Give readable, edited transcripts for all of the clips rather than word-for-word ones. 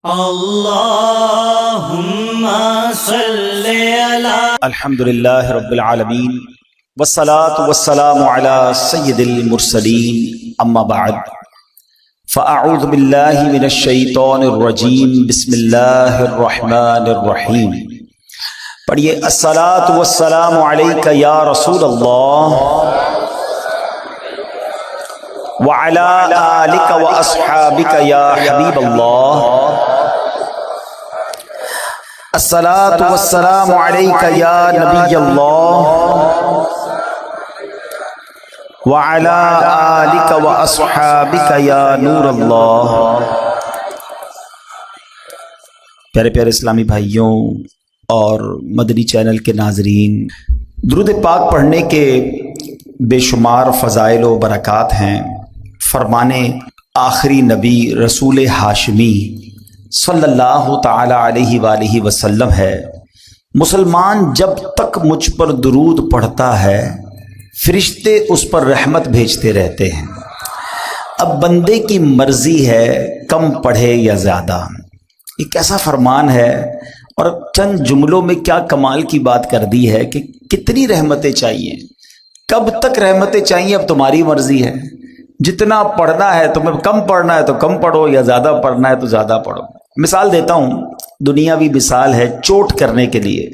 اللہم صلی علی الحمدللہ رب العالمین والصلاة والسلام علی سید المرسلین اما بعد فاعوذ باللہ من الشیطان الرجیم بسم اللہ الرحمن الرحیم پڑھیے الصلاة والسلام علیک یا رسول اللہ وعلی آلک واصحابک یا حبیب اللہ الصلاۃ والسلام علیک یا نبی اللہ وعلی آلک واصحابک یا نور اللہ۔ پیارے پیارے اسلامی بھائیوں اور مدنی چینل کے ناظرین، درود پاک پڑھنے کے بے شمار فضائل و برکات ہیں۔ فرمان آخری نبی رسول ہاشمی صلی اللہ تعالی علیہ وآلہ وسلم ہے، مسلمان جب تک مجھ پر درود پڑھتا ہے فرشتے اس پر رحمت بھیجتے رہتے ہیں۔ اب بندے کی مرضی ہے کم پڑھے یا زیادہ۔ یہ کیسا فرمان ہے اور چند جملوں میں کیا کمال کی بات کر دی ہے کہ کتنی رحمتیں چاہیے، کب تک رحمتیں چاہیے اب تمہاری مرضی ہے۔ جتنا پڑھنا ہے تمہیں کم پڑھنا ہے تو کم پڑھو، یا زیادہ پڑھنا ہے تو زیادہ پڑھو۔ مثال دیتا ہوں، دنیاوی مثال ہے چوٹ کرنے کے لیے،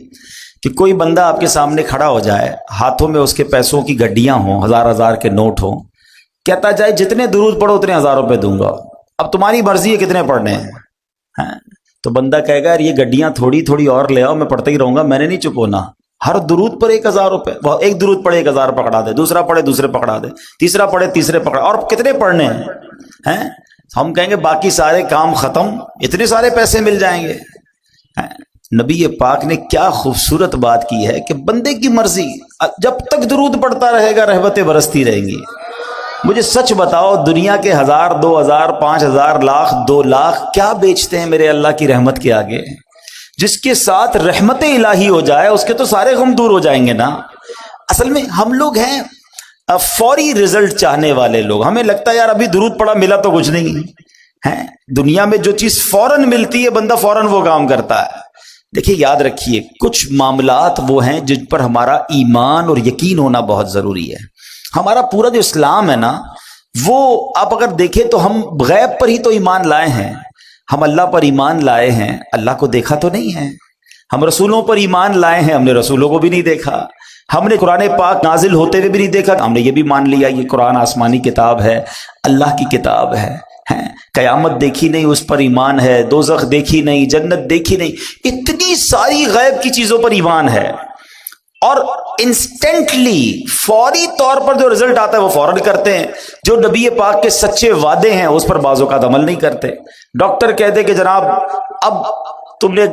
کہ کوئی بندہ آپ کے سامنے کھڑا ہو جائے، ہاتھوں میں اس کے پیسوں کی گڈیاں ہوں، ہزار ہزار کے نوٹ ہوں، کہتا جائے جتنے درود پڑھو اتنے 1000 روپے دوں گا، اب تمہاری مرضی ہے کتنے پڑھنے ہیں۔ تو بندہ کہے گا یار یہ گڈیاں تھوڑی تھوڑی اور لے آؤ، میں پڑھتا ہی رہوں گا، میں نے نہیں چپ ہونا۔ ہر درود پر 1000 روپے، ایک درود پڑھے 1000 پکڑا دے، دوسرا پڑھے دوسرے پکڑا دے، تیسرا پڑھے تیسرے پکڑا، اور کتنے پڑھنے ہیں؟ ہم کہیں گے باقی سارے کام ختم، اتنے سارے پیسے مل جائیں گے۔ نبی پاک نے کیا خوبصورت بات کی ہے کہ بندے کی مرضی، جب تک درود پڑھتا رہے گا رحمتیں برستی رہیں گی۔ مجھے سچ بتاؤ، دنیا کے 1000 2000 5000 لاکھ 2 لاکھ کیا بیچتے ہیں میرے اللہ کی رحمت کے آگے؟ جس کے ساتھ رحمت الہی ہو جائے اس کے تو سارے غم دور ہو جائیں گے نا۔ اصل میں ہم لوگ ہیں فوری رزلٹ چاہنے والے لوگ، ہمیں لگتا ہے یار ابھی درود پڑھا ملا تو کچھ نہیں ہے۔ دنیا میں جو چیز فوراً ملتی ہے بندہ فوراً وہ کام کرتا ہے۔ دیکھیے یاد رکھیے، کچھ معاملات وہ ہیں جن پر ہمارا ایمان اور یقین ہونا بہت ضروری ہے۔ ہمارا پورا جو اسلام ہے نا، وہ آپ اگر دیکھیں تو ہم غیب پر ہی تو ایمان لائے ہیں۔ ہم اللہ پر ایمان لائے ہیں، اللہ کو دیکھا تو نہیں ہے۔ ہم رسولوں پر ایمان لائے ہیں، ہم نے رسولوں کو بھی نہیں دیکھا۔ ہم نے قرآن پاک نازل ہوتے ہوئے بھی نہیں دیکھا، ہم نے یہ بھی مان لیا یہ قرآن آسمانی کتاب ہے، اللہ کی کتاب ہے۔ قیامت دیکھی نہیں اس پر ایمان ہے، دوزخ دیکھی نہیں، جنت دیکھی نہیں، اتنی ساری غیب کی چیزوں پر ایمان ہے۔ اور انسٹنٹلی فوری طور پر جو رزلٹ آتا ہے وہ فوراً کرتے ہیں۔ جو نبی پاک کے سچے وعدے ہیں اس پر بعض اوقات عمل نہیں کرتے۔ ڈاکٹر کہتے کہ جناب اب تم نے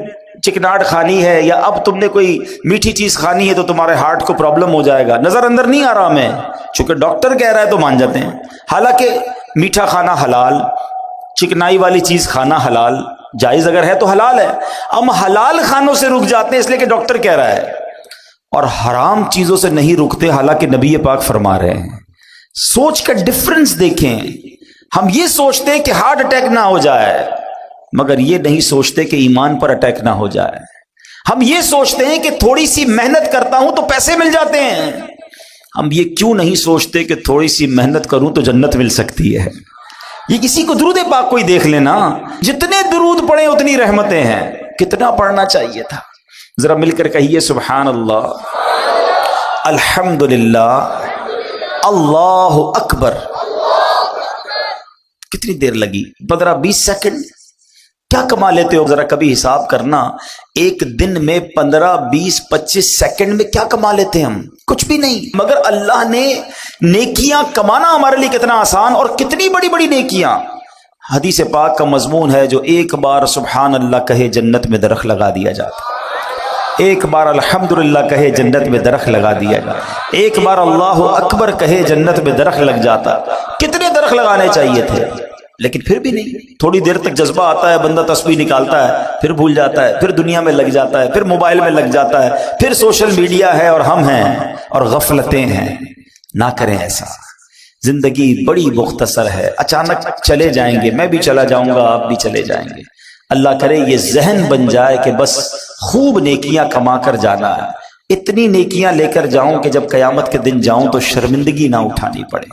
چکناٹ کھانی ہے یا اب تم نے کوئی میٹھی چیز کھانی ہے تو تمہارے ہارٹ کو پرابلم ہو جائے گا، نظر اندر نہیں آ رہا ہمیں، چونکہ ڈاکٹر کہہ رہا ہے تو مان جاتے ہیں۔ حالانکہ میٹھا کھانا حلال، چکنائی والی چیز کھانا حلال، جائز اگر ہے تو حلال ہے۔ ہم حلال کھانوں سے رک جاتے ہیں اس لیے کہ ڈاکٹر کہہ رہا ہے، اور حرام چیزوں سے نہیں رکتے حالانکہ نبی پاک فرما رہے ہیں۔ سوچ کا ڈفرنس دیکھیں۔ ہم یہ سوچتے ہیں کہ ہارٹ اٹیک نہ ہو جائے، مگر یہ نہیں سوچتے کہ ایمان پر اٹیک نہ ہو جائے۔ ہم یہ سوچتے ہیں کہ تھوڑی سی محنت کرتا ہوں تو پیسے مل جاتے ہیں، ہم یہ کیوں نہیں سوچتے کہ تھوڑی سی محنت کروں تو جنت مل سکتی ہے۔ یہ کسی کو درود پاک کوئی دیکھ لینا، جتنے درود پڑھیں اتنی رحمتیں ہیں۔ کتنا پڑھنا چاہیے تھا؟ ذرا مل کر کہیے سبحان اللہ، الحمدللہ، اللہ اکبر۔ کتنی دیر لگی؟ 15-20 سیکنڈ؟ کیا کما لیتے ہو؟ ذرا کبھی حساب کرنا، ایک دن میں 15-20-25 سیکنڈ میں کیا کما لیتے ہیں ہم؟ کچھ بھی نہیں۔ مگر اللہ نے نیکیاں کمانا ہمارے لیے کتنا آسان، اور کتنی بڑی بڑی نیکیاں۔ حدیث پاک کا مضمون ہے جو ایک بار سبحان اللہ کہے جنت میں درخت لگا دیا جاتا، ایک بار الحمدللہ کہے جنت میں درخت لگا دیا جاتا، ایک بار اللہ اکبر کہے جنت میں درخت لگ جاتا۔ کتنے درخت لگانے چاہیے تھے، لیکن پھر بھی نہیں۔ تھوڑی دیر تک جذبہ آتا ہے، بندہ تسبیح نکالتا ہے، پھر بھول جاتا ہے، پھر دنیا میں لگ جاتا ہے، پھر موبائل میں لگ جاتا ہے، پھر سوشل میڈیا ہے اور ہم ہیں اور غفلتیں ہیں۔ نہ کریں ایسا۔ زندگی بڑی مختصر ہے، اچانک چلے جائیں گے، میں بھی چلا جاؤں گا، آپ بھی چلے جائیں گے۔ اللہ کرے یہ ذہن بن جائے کہ بس خوب نیکیاں کما کر جانا ہے، اتنی نیکیاں لے کر جاؤں کہ جب قیامت کے دن جاؤں تو شرمندگی نہ اٹھانی پڑے۔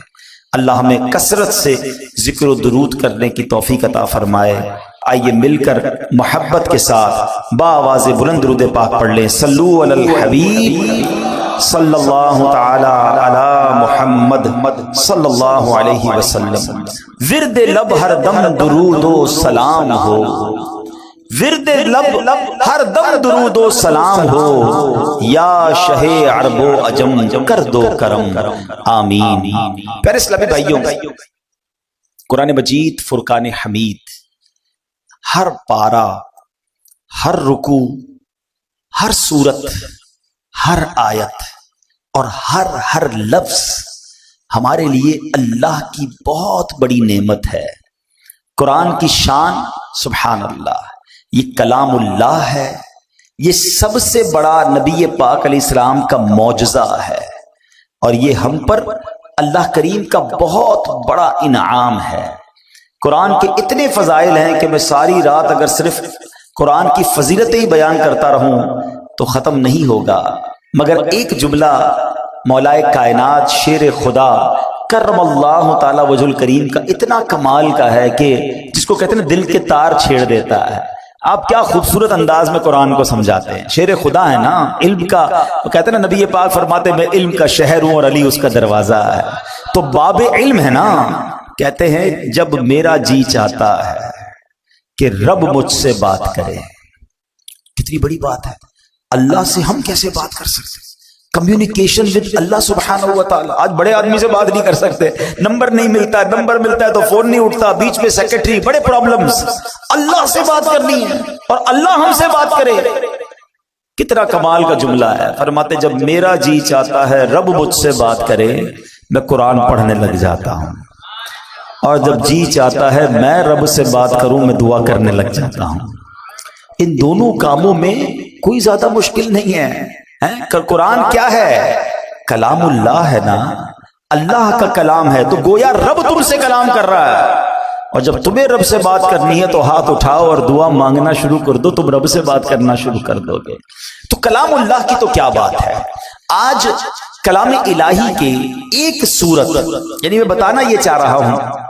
اللہ ہمیں کثرت سے ذکر و درود کرنے کی توفیق عطا فرمائے۔ آئیے مل کر محبت کے ساتھ بآواز بلند درود پاک پڑھ لیں۔ صلو علی الحبیب صلی اللہ تعالی علی محمد صلی اللہ علیہ وسلم۔ ورد لب ہر دم درود و سلام ہو، ورد لب ہر دم درود و سلام ہو، یا شہ عرب و عجم کر دو کرم، آمین۔ پیارے اسلامی بھائیوں، قرآن مجید فرقان حمید ہر پارہ، ہر رکوع، ہر سورت، ہر آیت اور ہر لفظ ہمارے لیے اللہ کی بہت بڑی نعمت ہے۔ قرآن کی شان سبحان اللہ، یہ کلام اللہ ہے، یہ سب سے بڑا نبی پاک علیہ السلام کا معجزہ ہے، اور یہ ہم پر اللہ کریم کا بہت بڑا انعام ہے۔ قرآن کے اتنے فضائل ہیں کہ میں ساری رات اگر صرف قرآن کی فضیلتیں ہی بیان کرتا رہوں تو ختم نہیں ہوگا، مگر ایک جملہ مولائے کائنات شیر خدا کرم اللہ تعالی وجہ الکریم کا اتنا کمال کا ہے کہ جس کو کہتے ہیں دل کے تار چھیڑ دیتا ہے۔ آپ کیا خوبصورت انداز میں قرآن کو سمجھاتے ہیں، شیر خدا ہے نا، علم کا، وہ کہتے ہیں نا نبی پاک فرماتے ہیں میں علم کا شہر ہوں اور علی اس کا دروازہ ہے، تو باب علم ہے نا۔ کہتے ہیں جب میرا جی چاہتا ہے کہ رب مجھ سے بات کرے، کتنی بڑی بات ہے، اللہ سے ہم کیسے بات کر سکتے، کمیونیکیشن ود اللہ سبحانہ و تعالی۔ آج بڑے آدمی سے بات نہیں کر سکتے، نمبر نہیں ملتا، نمبر ملتا ہے تو فون نہیں اٹھتا، بیچ میں سیکرٹری، بڑے پرابلمز۔ اللہ سے بات کرنی ہے اور اللہ ہم سے بات کرے، کتنا کمال کا جملہ ہے۔ فرماتے جب میرا جی چاہتا ہے رب مجھ سے بات کرے، میں قرآن پڑھنے لگ جاتا ہوں، اور جب جی چاہتا ہے میں رب سے بات کروں، میں دعا کرنے لگ جاتا ہوں۔ ان دونوں کاموں میں کوئی زیادہ مشکل نہیں ہے۔ قرآن کیا ہے؟ کلام اللہ ہے نا، اللہ کا کلام ہے، تو گویا رب تم سے کلام کر رہا ہے، اور جب تمہیں رب سے بات کرنی ہے تو ہاتھ اٹھاؤ اور دعا مانگنا شروع کر دو، تم رب سے بات کرنا شروع کر دو گے۔ تو کلام اللہ کی تو کیا بات ہے۔ آج کلام الہی کے ایک سورت، یعنی میں بتانا یہ چاہ رہا ہوں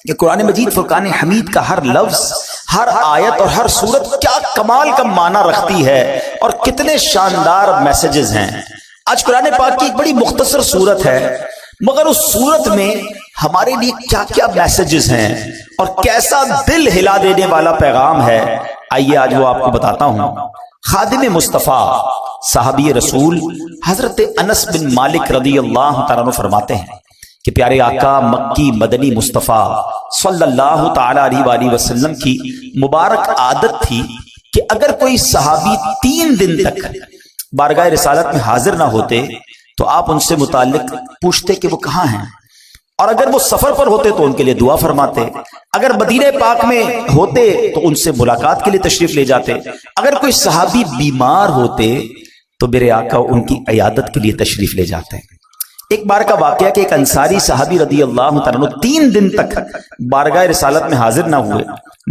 کہ قرآن مجید فرقان حمید کا ہر لفظ، ہر آیت اور ہر سورت کیا کمال کا معنی رکھتی ہے اور کتنے شاندار میسیجز ہیں۔ آج قرآن پاک کی ایک بڑی مختصر سورت ہے، مگر اس سورت میں ہمارے لیے کیا کیا میسیجز ہیں اور کیسا دل ہلا دینے والا پیغام ہے، آئیے آج وہ آپ کو بتاتا ہوں۔ خادم مصطفیٰ صحابی رسول حضرت انس بن مالک رضی اللہ تعالیٰ عنہ فرماتے ہیں کہ پیارے آقا مکی مدنی مصطفیٰ صلی اللہ تعالی علیہ وآلہ وسلم کی مبارک عادت تھی کہ اگر کوئی صحابی 3 دن تک بارگاہ رسالت میں حاضر نہ ہوتے تو آپ ان سے متعلق پوچھتے کہ وہ کہاں ہیں، اور اگر وہ سفر پر ہوتے تو ان کے لیے دعا فرماتے، اگر مدینہ پاک میں ہوتے تو ان سے ملاقات کے لیے تشریف لے جاتے، اگر کوئی صحابی بیمار ہوتے تو میرے آقا ان کی عیادت کے لیے تشریف لے جاتے۔ ایک بار کا واقعہ کہ ایک انصاری صحابی رضی اللہ تعالیٰ 3 دن تک بارگاہ رسالت میں حاضر نہ ہوئے۔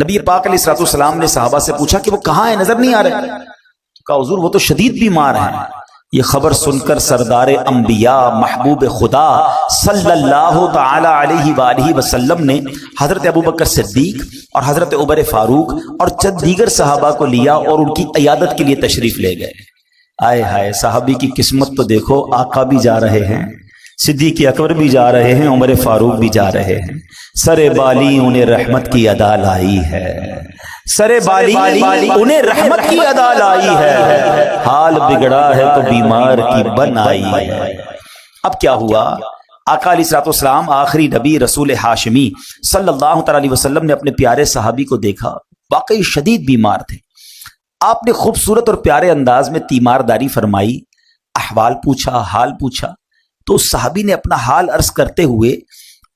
نبی پاک علیہ الصلوۃ والسلام نے صحابہ سے پوچھا کہ وہ کہاں ہیں، نظر نہیں آ رہے۔ کہا حضور وہ تو شدید بیمار ہیں۔ یہ خبر سن کر سردار انبیاء محبوب خدا صلی اللہ تعالی علیہ وآلہ وسلم نے حضرت ابوبکر صدیق اور حضرت عمر فاروق اور چند دیگر صحابہ کو لیا اور ان کی عیادت کے لیے تشریف لے گئے۔ آئے ہائے، صحابی کی قسمت تو دیکھو، آقا بھی جا رہے ہیں، صدیق اکبر بھی جا رہے ہیں، عمر فاروق بھی جا رہے ہیں، سر بالی انہیں رحمت کی ادا لائی ہے، سر بالی انہیں رحمت کی ادا لائی ہے، حال بگڑا ہے تو بیمار کی بن آئی ہے۔ اب کیا ہوا؟ آقا علیہ الصلوۃ والسلام آخری نبی رسول ہاشمی صلی اللہ تعالی علیہ وسلم نے اپنے پیارے صحابی کو دیکھا، واقعی شدید بیمار تھے۔ آپ نے خوبصورت اور پیارے انداز میں تیمارداری فرمائی، احوال پوچھا، حال پوچھا، تو اس صحابی نے اپنا حال عرض کرتے ہوئے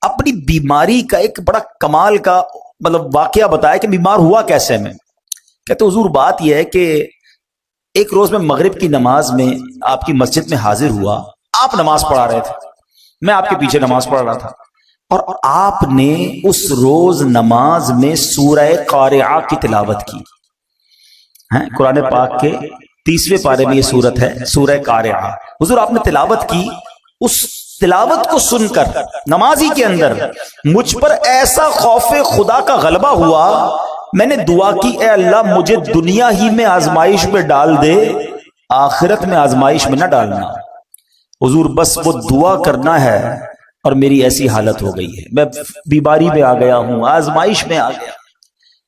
اپنی بیماری کا ایک بڑا کمال کا واقعہ بتایا کہ بیمار ہوا کیسے میں۔ کہتے حضور بات یہ ہے کہ ایک روز میں مغرب کی نماز میں آپ کی مسجد میں حاضر ہوا، آپ نماز پڑھا رہے تھے، میں آپ کے پیچھے نماز پڑھ رہا تھا، اور آپ نے اس روز نماز میں سورہ قارعہ کی تلاوت کی. قرآن پاک کے 30ویں پارے میں یہ سورت ہے سورہ قارعہ. حضور آپ نے تلاوت کی. اس تلاوت کو سن کر نمازی کے اندر مجھ پر ایسا خوف خدا کا غلبہ ہوا، میں نے دعا کی اے اللہ مجھے دنیا ہی میں آزمائش میں ڈال دے، آخرت میں آزمائش میں نہ ڈالنا. حضور بس وہ دعا کرنا ہے اور میری ایسی حالت ہو گئی ہے، میں بیماری میں آ گیا ہوں، آزمائش میں آ گیا.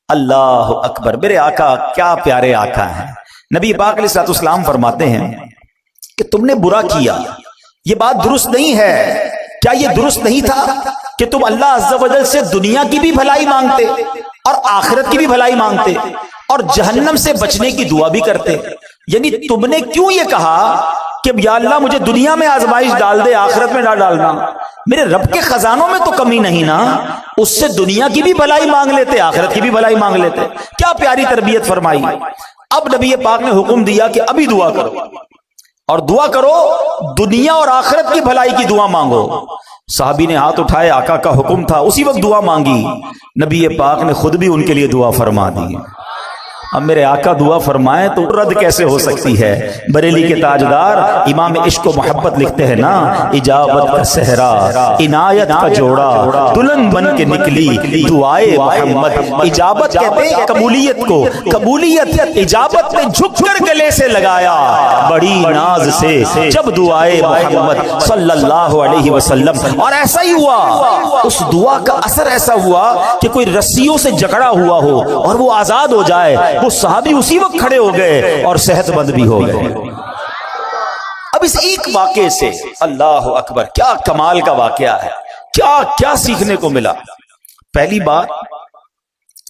اللہ اکبر. میرے آقا کیا پیارے آقا ہیں. نبی پاک علیہ الصلوۃ والسلام فرماتے ہیں کہ تم نے برا کیا، یہ بات درست نہیں ہے. کیا یہ درست نہیں تھا کہ تم اللہ عز و جل سے دنیا کی بھی بھلائی مانگتے اور آخرت کی بھی بھلائی مانگتے اور جہنم سے بچنے کی دعا بھی کرتے؟ یعنی تم نے کیوں یہ کہا کہ یا اللہ مجھے دنیا میں آزمائش ڈال دے، آخرت میں نہ ڈالنا؟ میرے رب کے خزانوں میں تو کمی نہیں نا، اس سے دنیا کی بھی بھلائی مانگ لیتے، آخرت کی بھی بھلائی مانگ لیتے. کیا پیاری تربیت فرمائی. اب نبی پاک نے حکم دیا کہ ابھی دعا کرو اور دعا کرو دنیا اور آخرت کی بھلائی کی دعا مانگو. صحابی نے ہاتھ اٹھائے، آقا کا حکم تھا، اسی وقت دعا مانگی. نبی پاک نے خود بھی ان کے لیے دعا فرما دی. اب میرے آقا دعا فرمائیں تو رد کیسے ہو سکتی ہے؟ بریلی کے تاجدار امام عشق و محبت لکھتے ہیں نا، اجابت کا صحرا عنایت کا جوڑا دلہن بن کے نکلی دعائے محمد. اجابت کہتے ہیں قبولیت کو، قبولیت اجابت نے جھک کر گلے سے لگایا بڑی ناز سے جب دعائے محمد صلی اللہ علیہ وسلم. اور ایسا ہی ہوا، اس دعا کا اثر ایسا ہوا کہ کوئی رسیوں سے جکڑا ہوا ہو اور وہ آزاد ہو جائے، وہ صحابی اسی وقت کھڑے ہو گئے اور صحت مند بھی ہو گئے. اب اس ایک واقعے سے اللہ اکبر کیا کمال کا واقعہ ہے، کیا کیا سیکھنے کو ملا. پہلی بات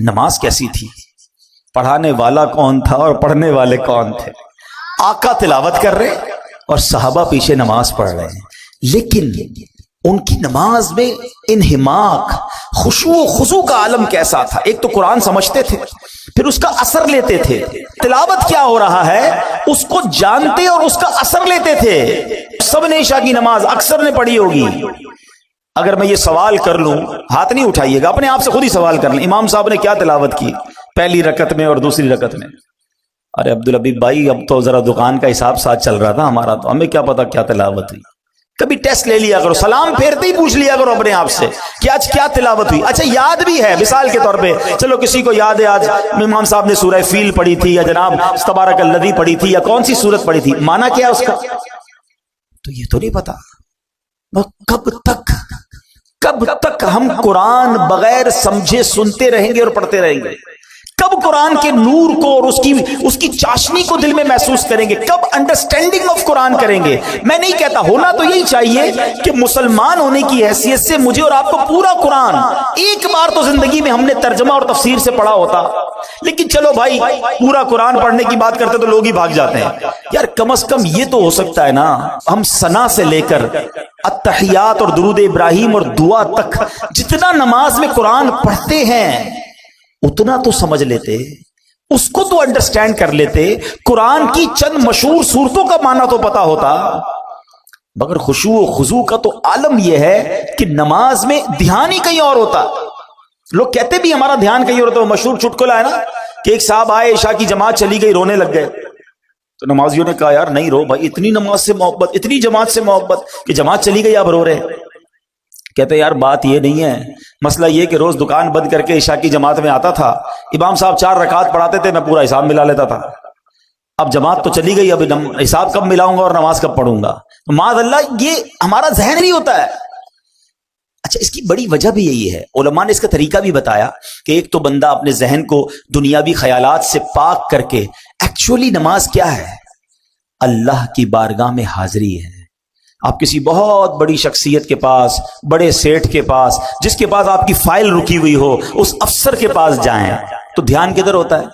نماز کیسی تھی، پڑھانے والا کون تھا اور پڑھنے والے کون تھے. آقا تلاوت کر رہے اور صحابہ پیچھے نماز پڑھ رہے ہیں، لیکن ان کی نماز میں انہماک، خشوع و خضوع کا عالم کیسا تھا. ایک تو قرآن سمجھتے تھے، پھر اس کا اثر لیتے تھے. تلاوت کیا ہو رہا ہے اس کو جانتے اور اس کا اثر لیتے تھے. سب نے عشاء کی نماز اکثر نے پڑھی ہوگی. اگر میں یہ سوال کر لوں، ہاتھ نہیں اٹھائیے گا، اپنے آپ سے خود ہی سوال کر لیں، امام صاحب نے کیا تلاوت کی پہلی رکعت میں اور دوسری رکعت میں؟ ارے عبدالحبیب بھائی اب تو ذرا دکان کا حساب ساتھ چل رہا تھا ہمارا، تو ہمیں کیا پتا کیا تلاوت ہوئی. کبھی ٹیسٹ لے لیا کرو، سلام پھیرتے ہی پوچھ لیا کرو اپنے آپ سے کہ آج کیا تلاوت ہوئی. اچھا یاد بھی ہے، مثال کے طور پہ چلو کسی کو یاد ہے آج امام صاحب نے سورہ فیل پڑھی تھی یا جناب تبارک الذی پڑھی تھی یا کون سی سورت پڑھی تھی، معنی کیا اس کا تو یہ تو نہیں پتا. کب تک ہم قرآن بغیر سمجھے سنتے رہیں گے اور پڑھتے رہیں گے؟ کب قرآن کے نور کو اور اس کی چاشنی کو دل میں محسوس کریں گے؟ کب انڈرسٹینڈنگ آف قرآن کریں گے؟ میں نہیں کہتا، ہونا تو یہی چاہیے کہ مسلمان ہونے کی حیثیت سے مجھے اور آپ کو پورا قرآن ایک بار تو زندگی میں ہم نے ترجمہ اور تفسیر سے پڑھا ہوتا. لیکن چلو بھائی پورا قرآن پڑھنے کی بات کرتے تو لوگ ہی بھاگ جاتے ہیں. یار کم از کم یہ تو ہو سکتا ہے نا، ہم ثنا سے لے کر التحیات اور درود ابراہیم اور دعا تک جتنا نماز میں قرآن پڑھتے ہیں اتنا تو سمجھ لیتے، اس کو تو انڈرسٹینڈ کر لیتے. قرآن کی چند مشہور صورتوں کا معنی تو پتا ہوتا. مگر خشوع و خضوع کا تو عالم یہ ہے کہ نماز میں دھیان ہی کہیں اور ہوتا. لوگ کہتے بھی ہمارا دھیان کہیں اور ہوتا. وہ مشہور چٹکلا ہے نا کہ ایک صاحب آئے، عشاء کی جماعت چلی گئی، رونے لگ گئے. تو نمازیوں نے کہا یار نہیں رو بھائی، اتنی نماز سے محبت، اتنی جماعت سے محبت کہ جماعت چلی گئی آپ رو رہے. کہتے یار بات یہ نہیں ہے، مسئلہ یہ کہ روز دکان بند کر کے عشاء کی جماعت میں آتا تھا، امام صاحب 4 رکعت پڑھاتے تھے، میں پورا حساب ملا لیتا تھا. اب جماعت تو چلی گئی، اب حساب کب ملاؤں گا اور نماز کب پڑھوں گا؟ معاذ اللہ یہ ہمارا ذہن نہیں ہوتا ہے. اچھا اس کی بڑی وجہ بھی یہی ہے، علماء نے اس کا طریقہ بھی بتایا کہ ایک تو بندہ اپنے ذہن کو دنیاوی خیالات سے پاک کر کے، ایکچولی نماز کیا ہے؟ اللہ کی بارگاہ میں حاضری ہے. آپ کسی بہت بڑی شخصیت کے پاس، بڑے سیٹھ کے پاس، جس کے پاس آپ کی فائل رکی ہوئی ہو، اس افسر کے پاس جائیں تو دھیان کدھر ہوتا ہے؟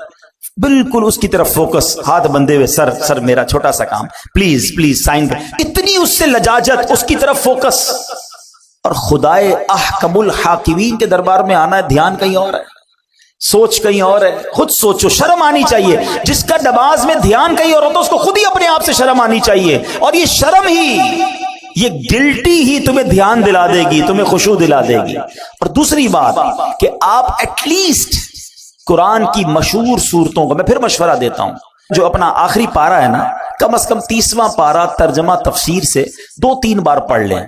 بالکل اس کی طرف فوکس، ہاتھ بندھے ہوئے، سر میرا چھوٹا سا کام، پلیز سائن کر. اتنی اس سے لجاجت، اس کی طرف فوکس. اور خدائے احکم الحاکمین کے دربار میں آنا ہے، دھیان کہیں اور ہے، سوچ کہیں اور ہے. خود سوچو، شرم آنی چاہیے. جس کا نماز میں دھیان کہیں اور ہوتا ہے اس کو خود ہی اپنے آپ سے شرم آنی چاہیے. اور یہ شرم ہی یہ گلٹی ہی تمہیں دھیان دلا دے گی، تمہیں خشوع دلا دے گی۔ اور دوسری بات کہ آپ ایٹ لیسٹ قرآن کی مشہور صورتوں کو، میں پھر مشورہ دیتا ہوں، جو اپنا آخری پارہ ہے نا، کم از کم 30واں پارہ ترجمہ تفسیر سے 2-3 بار پڑھ لیں۔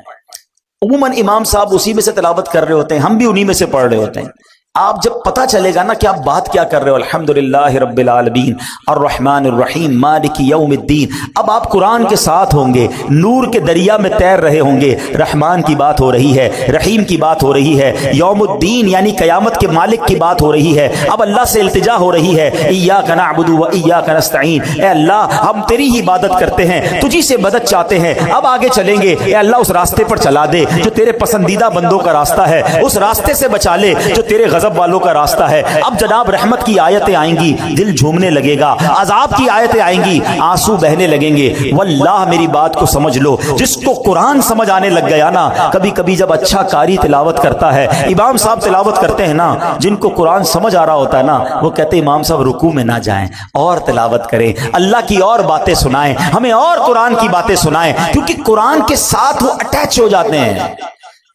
عموماً امام صاحب اسی میں سے تلاوت کر رہے ہوتے ہیں، ہم بھی انہی میں سے پڑھ رہے ہوتے ہیں۔ آپ جب پتہ چلے گا نا کہ آپ بات کیا کر رہے ہو، الحمدللہ رب العالمین الرحمن الرحیم مالک یوم الدین، اب آپ قرآن کے ساتھ ہوں گے، نور کے دریا میں تیر رہے ہوں گے، رحمان کی بات ہو رہی ہے، رحیم کی بات ہو رہی ہے، یوم الدین یعنی قیامت کے مالک کی بات ہو رہی ہے، اب اللہ سے التجا ہو رہی ہے، ایاک نعبد و ایاک نستعین، اے اللہ ہم تیری ہی عبادت کرتے ہیں، تجھی سے مدد چاہتے ہیں، اب آگے چلیں گے، اے اللہ اس راستے پر چلا دے جو تیرے پسندیدہ بندوں کا راستہ ہے، اس راستے سے بچا لے جو تیرے غضب والوں کا راستہ ہے۔ اب جناب رحمت کی آیتیں آئیں گی، دل جھومنے لگے گا، عذاب کی آیتیں آئیں گی، آنسو بہنے لگیں گے۔ واللہ میری بات کو سمجھ لو، جس کو قرآن سمجھ آنے لگ گیا نا، کبھی کبھی جب اچھا قاری تلاوت کرتا ہے، امام صاحب تلاوت کرتے ہیں نا، جن کو قرآن سمجھ آ رہا ہوتا ہے نا، وہ کہتے ہیں امام صاحب رکوع میں نہ جائیں، اور تلاوت کریں، اللہ کی اور باتیں سنائیں، ہمیں اور قرآن کی باتیں سنائیں، کیونکہ قرآن کے ساتھ وہ اٹیچ ہو جاتے ہیں۔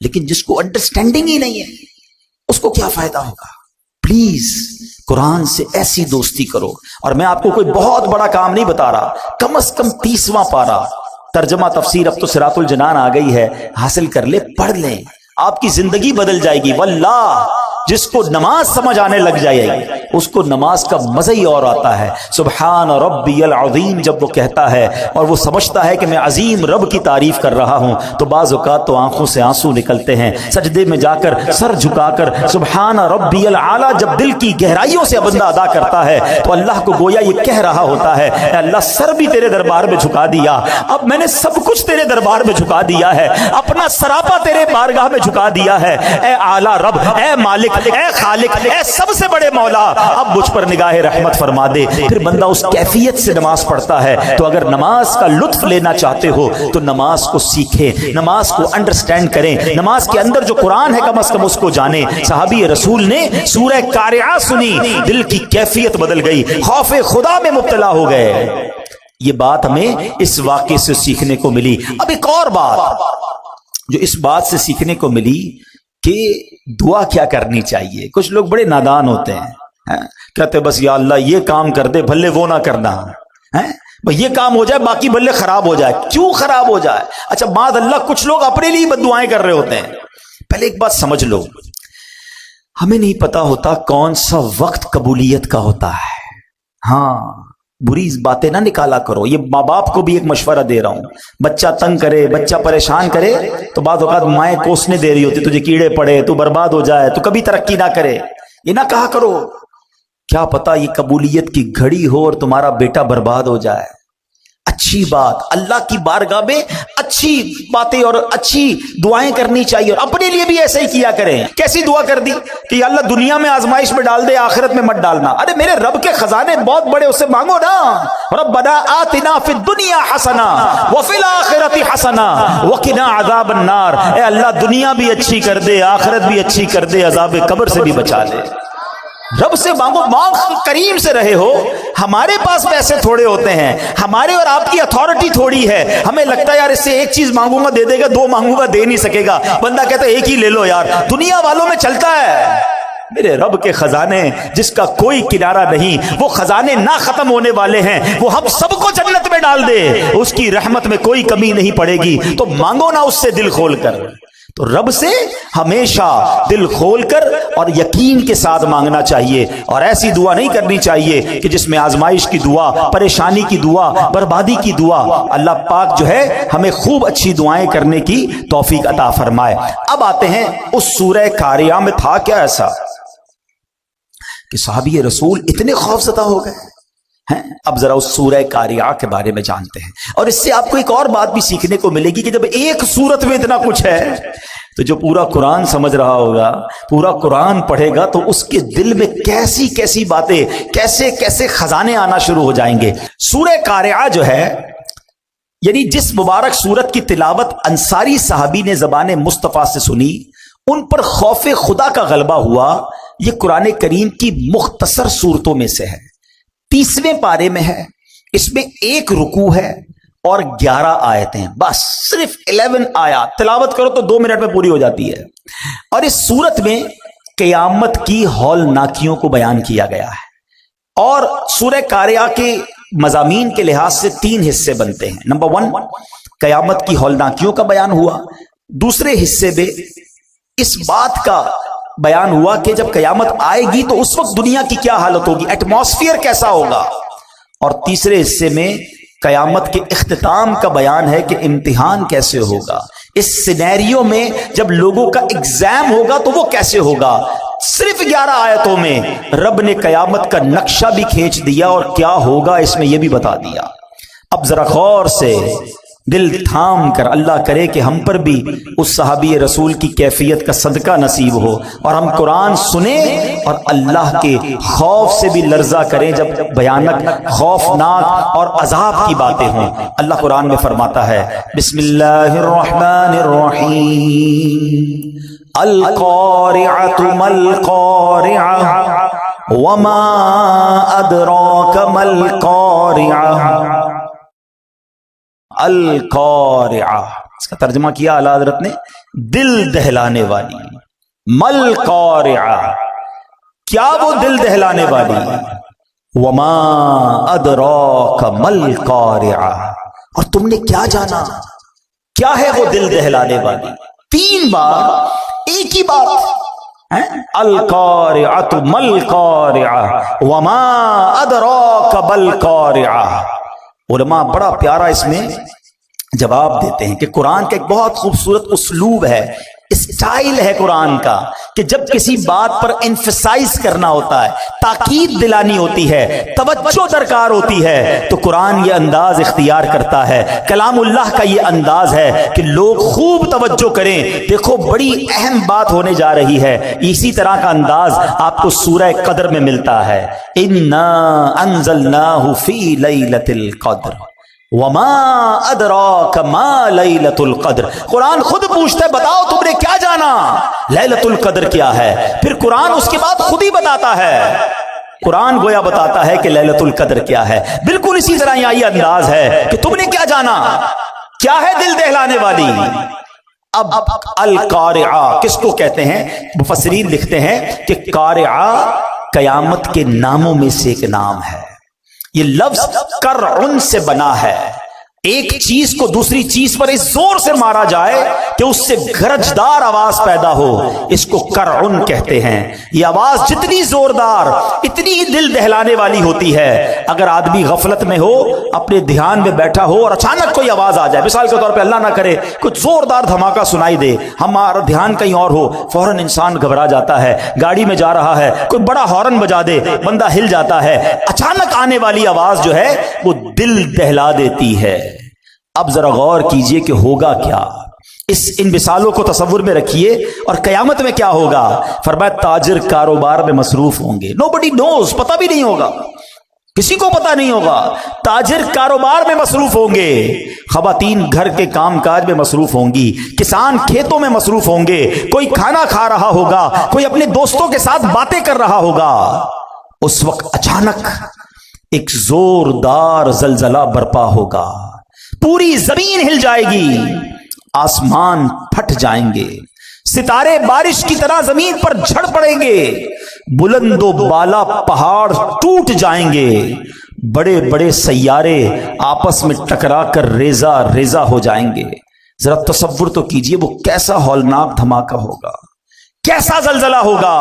لیکن جس کو انڈرسٹینڈنگ ہی نہیں ہے، اس کو کیا فائدہ ہوگا؟ پلیز قرآن سے ایسی دوستی کرو۔ اور میں آپ کو کوئی بہت بڑا کام نہیں بتا رہا، کم از کم 30واں پارہ ترجمہ تفسیر، اب تو صراط الجنان آ گئی ہے، حاصل کر لے، پڑھ لیں، آپ کی زندگی بدل جائے گی۔ واللہ جس کو نماز سمجھ آنے لگ جائے گی، اس کو نماز کا مزہ ہی اور آتا ہے۔ سبحان ربی العظیم جب وہ کہتا ہے اور وہ سمجھتا ہے کہ میں عظیم رب کی تعریف کر رہا ہوں، تو بعض اوقات تو آنکھوں سے آنسو نکلتے ہیں، سجدے میں جا کر سر جھکا کر سبحان ربی الاعلیٰ جب دل کی گہرائیوں سے بندہ ادا کرتا ہے، تو اللہ کو گویا یہ کہہ رہا ہوتا ہے، اے اللہ سر بھی تیرے دربار میں جھکا دیا، اب میں نے سب کچھ تیرے دربار میں جھکا دیا ہے، اپنا سراپا تیرے بارگاہ میں جھکا دیا ہے، اے اعلیٰ رب، اے مالک، اے خالق، اے سب سے بڑے مولا، اب مجھ پر نگاہ رحمت فرما دے۔ پھر بندہ اس کیفیت سے نماز پڑھتا ہے۔ تو اگر نماز کا لطف لینا چاہتے ہو تو نماز کو سیکھیں، نماز کو انڈرسٹینڈ کریں، نماز کے اندر جو قرآن ہے کم از کم اس کو جانیں۔ صحابی رسول نے سورہ قارعہ سنی، دل کی کیفیت بدل گئی، خوف خدا میں مبتلا ہو گئے۔ یہ بات ہمیں اس واقعے سے سیکھنے کو ملی۔ اب ایک اور بات جو اس بات سے سیکھنے کو ملی کہ دعا کیا کرنی چاہیے۔ کچھ لوگ بڑے نادان ہوتے ہیں، کہتے بس یا اللہ یہ کام کر دے، بھلے وہ نہ کرنا، یہ کام ہو جائے باقی بھلے خراب ہو جائے۔ کیوں خراب ہو جائے؟ اچھا بعد اللہ کچھ لوگ اپنے لیے بد دعائیں کر رہے ہوتے ہیں۔ پہلے ایک بات سمجھ لو، ہمیں نہیں پتا ہوتا کون سا وقت قبولیت کا ہوتا ہے۔ ہاں بری باتیں نہ نکالا کرو، یہ ماں باپ کو بھی ایک مشورہ دے رہا ہوں۔ بچہ تنگ کرے، بچہ پریشان کرے تو بعض اوقات مائیں کوسنے دے رہی ہوتی، تجھے کیڑے پڑے، تو برباد ہو جائے، تو کبھی ترقی نہ کرے، یہ نہ کہا کرو۔ کیا پتا یہ قبولیت کی گھڑی ہو اور تمہارا بیٹا برباد ہو جائے۔ اچھی بات، اللہ کی بارگاہ میں اچھی باتیں اور اچھی دعائیں کرنی چاہیے، اور اپنے لیے بھی ایسے ہی کیا کریں۔ کیسی دعا کر دی کہ یا اللہ دنیا میں آزمائش میں ڈال دے، آخرت میں مت ڈالنا۔ ارے میرے رب کے خزانے بہت بڑے، اس سے مانگو نا، ربنا آتنا فی الدنیا حسنہ وفی الآخرۃ حسنہ وقنا عذاب النار، اے اللہ دنیا بھی اچھی کر دے، آخرت بھی اچھی کر دے، عذاب قبر سے بھی بچا لے۔ رب سے مانگو، مانگ کریم سے رہے ہو۔ ہمارے پاس پیسے تھوڑے ہوتے ہیں، ہمارے اور آپ کی اتھارٹی تھوڑی ہے، ہمیں لگتا ہے یار اس سے ایک چیز مانگوں گا دے دے گا، دو مانگوں گا دے نہیں سکے گا، بندہ کہتا ہے ایک ہی لے لو یار۔ دنیا والوں میں چلتا ہے، میرے رب کے خزانے جس کا کوئی کنارہ نہیں، وہ خزانے نہ ختم ہونے والے ہیں، وہ ہم سب کو جنت میں ڈال دے، اس کی رحمت میں کوئی کمی نہیں پڑے گی۔ تو مانگو نا اس سے دل کھول کر، تو رب سے ہمیشہ دل کھول کر اور یقین کے ساتھ مانگنا چاہیے، اور ایسی دعا نہیں کرنی چاہیے کہ جس میں آزمائش کی دعا، پریشانی کی دعا، بربادی کی دعا۔ اللہ پاک جو ہے ہمیں خوب اچھی دعائیں کرنے کی توفیق عطا فرمائے۔ اب آتے ہیں اس سورہ قاریہ میں تھا کیا ایسا کہ صحابی رسول اتنے خوف زدہ ہو گئے ہیں۔ اب ذرا اس سورہ قاریہ کے بارے میں جانتے ہیں، اور اس سے آپ کو ایک اور بات بھی سیکھنے کو ملے گی کہ جب ایک سورت میں اتنا کچھ ہے تو جو پورا قرآن سمجھ رہا ہوگا، پورا قرآن پڑھے گا، تو اس کے دل میں کیسی کیسی باتیں، کیسے کیسے خزانے آنا شروع ہو جائیں گے۔ سورہ قاریہ جو ہے، یعنی جس مبارک سورت کی تلاوت انصاری صحابی نے زبان مصطفیٰ سے سنی، ان پر خوف خدا کا غلبہ ہوا۔ یہ قرآن کریم کی مختصر صورتوں میں سے ہے، 30ویں پارے میں ہے، اس میں ایک رکوع ہے اور 11 آیتیں، بس صرف 11 آیات تلاوت کرو تو 2 منٹ میں پوری ہو جاتی ہے۔ اور اس سورت میں قیامت کی ہولناکیوں کو بیان کیا گیا ہے، اور سورہ قاریہ کے مضامین کے لحاظ سے 3 حصے بنتے ہیں۔ نمبر 1 قیامت کی ہولناکیوں کا بیان ہوا، دوسرے حصے میں اس بات کا بیان ہوا کہ جب قیامت آئے گی تو اس وقت دنیا کی کیا حالت ہوگی، ایٹماسفیئر کیسا ہوگا، اور تیسرے حصے میں قیامت کے اختتام کا بیان ہے کہ امتحان کیسے ہوگا، اس سینیریو میں جب لوگوں کا ایگزام ہوگا تو وہ کیسے ہوگا۔ صرف 11 آیتوں میں رب نے قیامت کا نقشہ بھی کھینچ دیا اور کیا ہوگا اس میں یہ بھی بتا دیا۔ اب ذرا غور سے دل تھام کر، اللہ کرے کہ ہم پر بھی اس صحابی رسول کی کیفیت کا صدقہ نصیب ہو، اور ہم قرآن سنیں اور اللہ کے خوف سے بھی لرزہ کریں جب بھیانک، خوفناک اور عذاب کی باتیں ہوں۔ اللہ قرآن میں فرماتا ہے، بسم اللہ الرحمن الرحیم، القارعۃ ما القارعۃ وما ادراک ما القارعۃ۔ القارعہ، اس کا ترجمہ کیا اعلیٰ حضرت نے دل دہلانے والی۔ مل قارعہ، کیا وہ دل دہلانے والی؟ وما ادراک مل قارعہ، اور تم نے کیا جانا کیا ہے وہ دل دہلانے والی؟ 3 بار ایک ہی بات، القارعۃ مل قارعہ وما ادراک مل قارعہ۔ علماء بڑا پیارا اس میں جواب دیتے ہیں کہ قرآن کا ایک بہت خوبصورت اسلوب ہے، اسٹائل ہے قرآن کا، کہ جب کسی بات پر انفسائز کرنا ہوتا ہے، تاکید دلانی ہوتی ہے، توجہ درکار ہوتی ہے، تو قرآن یہ انداز اختیار کرتا ہے۔ کلام اللہ کا یہ انداز ہے کہ لوگ خوب توجہ کریں، دیکھو بڑی اہم بات ہونے جا رہی ہے۔ اسی طرح کا انداز آپ کو سورہ قدر میں ملتا ہے، انا انزلناہ فی لیلۃ القدر وما ادراک ما لیلۃ القدر۔ قرآن خود پوچھتا ہے، بتاؤ تم نے کیا جانا لیلۃ القدر کیا ہے؟ پھر قرآن اس کے بعد خود ہی بتاتا ہے، قرآن گویا بتاتا ہے کہ لیلۃ القدر کیا ہے۔ بالکل اسی طرح یہاں یہ انداز ہے کہ تم نے کیا جانا، کیا ہے دل دہلانے والی۔ اب القارعہ کس کو کہتے ہیں؟ مفسرین لکھتے ہیں کہ قارعہ قیامت کے ناموں میں سے ایک نام ہے۔ یہ لفظ کرعن سے بنا ہے، ایک چیز کو دوسری چیز پر اس زور سے مارا جائے کہ اس سے گرجدار آواز پیدا ہو، اس کو کرعن کہتے ہیں۔ یہ آواز جتنی زوردار، اتنی دل دہلانے والی ہوتی ہے۔ اگر آدمی غفلت میں ہو، اپنے دھیان میں بیٹھا ہو اور اچانک کوئی آواز آ جائے، مثال کے طور پہ اللہ نہ کرے کچھ زوردار دھماکہ سنائی دے، ہمارا دھیان کہیں اور ہو، فوراً انسان گھبرا جاتا ہے۔ گاڑی میں جا رہا ہے، کوئی بڑا ہارن بجا دے، بندہ ہل جاتا ہے۔ اچانک آنے والی آواز جو ہے وہ دل دہلا دیتی ہے۔ اب ذرا غور کیجئے کہ ہوگا کیا، ان مثالوں کو تصور میں رکھیے، اور قیامت میں کیا ہوگا؟ فرمایا تاجر کاروبار میں مصروف ہوں گے، nobody knows، پتہ بھی نہیں ہوگا، کسی کو پتہ نہیں ہوگا۔ تاجر کاروبار میں مصروف ہوں گے، خواتین گھر کے کام کاج میں مصروف ہوں گی، کسان کھیتوں میں مصروف ہوں گے، کوئی کھانا کھا رہا ہوگا، کوئی اپنے دوستوں کے ساتھ باتیں کر رہا ہوگا۔ اس وقت اچانک ایک زوردار زلزلہ برپا ہوگا، پوری زمین ہل جائے گی، آسمان پھٹ جائیں گے، ستارے بارش کی طرح زمین پر جھڑ پڑیں گے، بلند و بالا پہاڑ ٹوٹ جائیں گے، بڑے بڑے سیارے آپس میں ٹکرا کر ریزہ ریزہ ہو جائیں گے۔ ذرا تصور تو کیجئے وہ کیسا ہولناک دھماکہ ہوگا، کیسا زلزلہ ہوگا،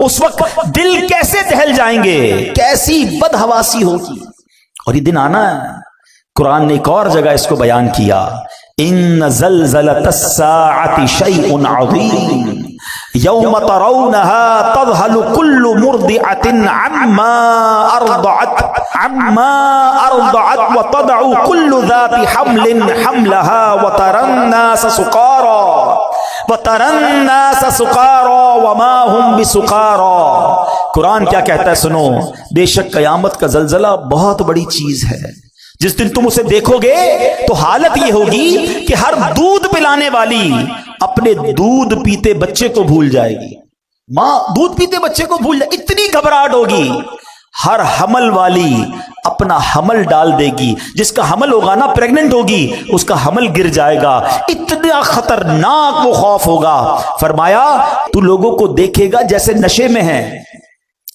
اس وقت دل کیسے دہل جائیں گے، کیسی بدحواسی ہوگی۔ اور یہ دن آنا ہے، قرآن نے ایک اور جگہ اس کو بیان کیا، ان زلزلۃ الساعۃ شیء عظیم یوم ترونها تذہل کل مرضعۃ عما ارضعت وتضع کل ذات حمل حملها وترى الناس سقارا وما هم بسقارا۔ قرآن کیا کہتا ہے سنو، بے شک قیامت کا زلزلہ بہت بڑی چیز ہے، جس دن تم اسے دیکھو گے تو حالت یہ ہوگی کہ ہر دودھ پلانے والی اپنے دودھ پیتے بچے کو بھول جائے گی، ماں دودھ پیتے بچے کو بھول جائے، اتنی گھبراہٹ ہوگی۔ ہر حمل والی اپنا حمل ڈال دے گی، جس کا حمل ہوگا نا پریگننٹ ہوگی، اس کا حمل گر جائے گا، اتنا خطرناک وہ خوف ہوگا۔ فرمایا تو لوگوں کو دیکھے گا جیسے نشے میں ہیں،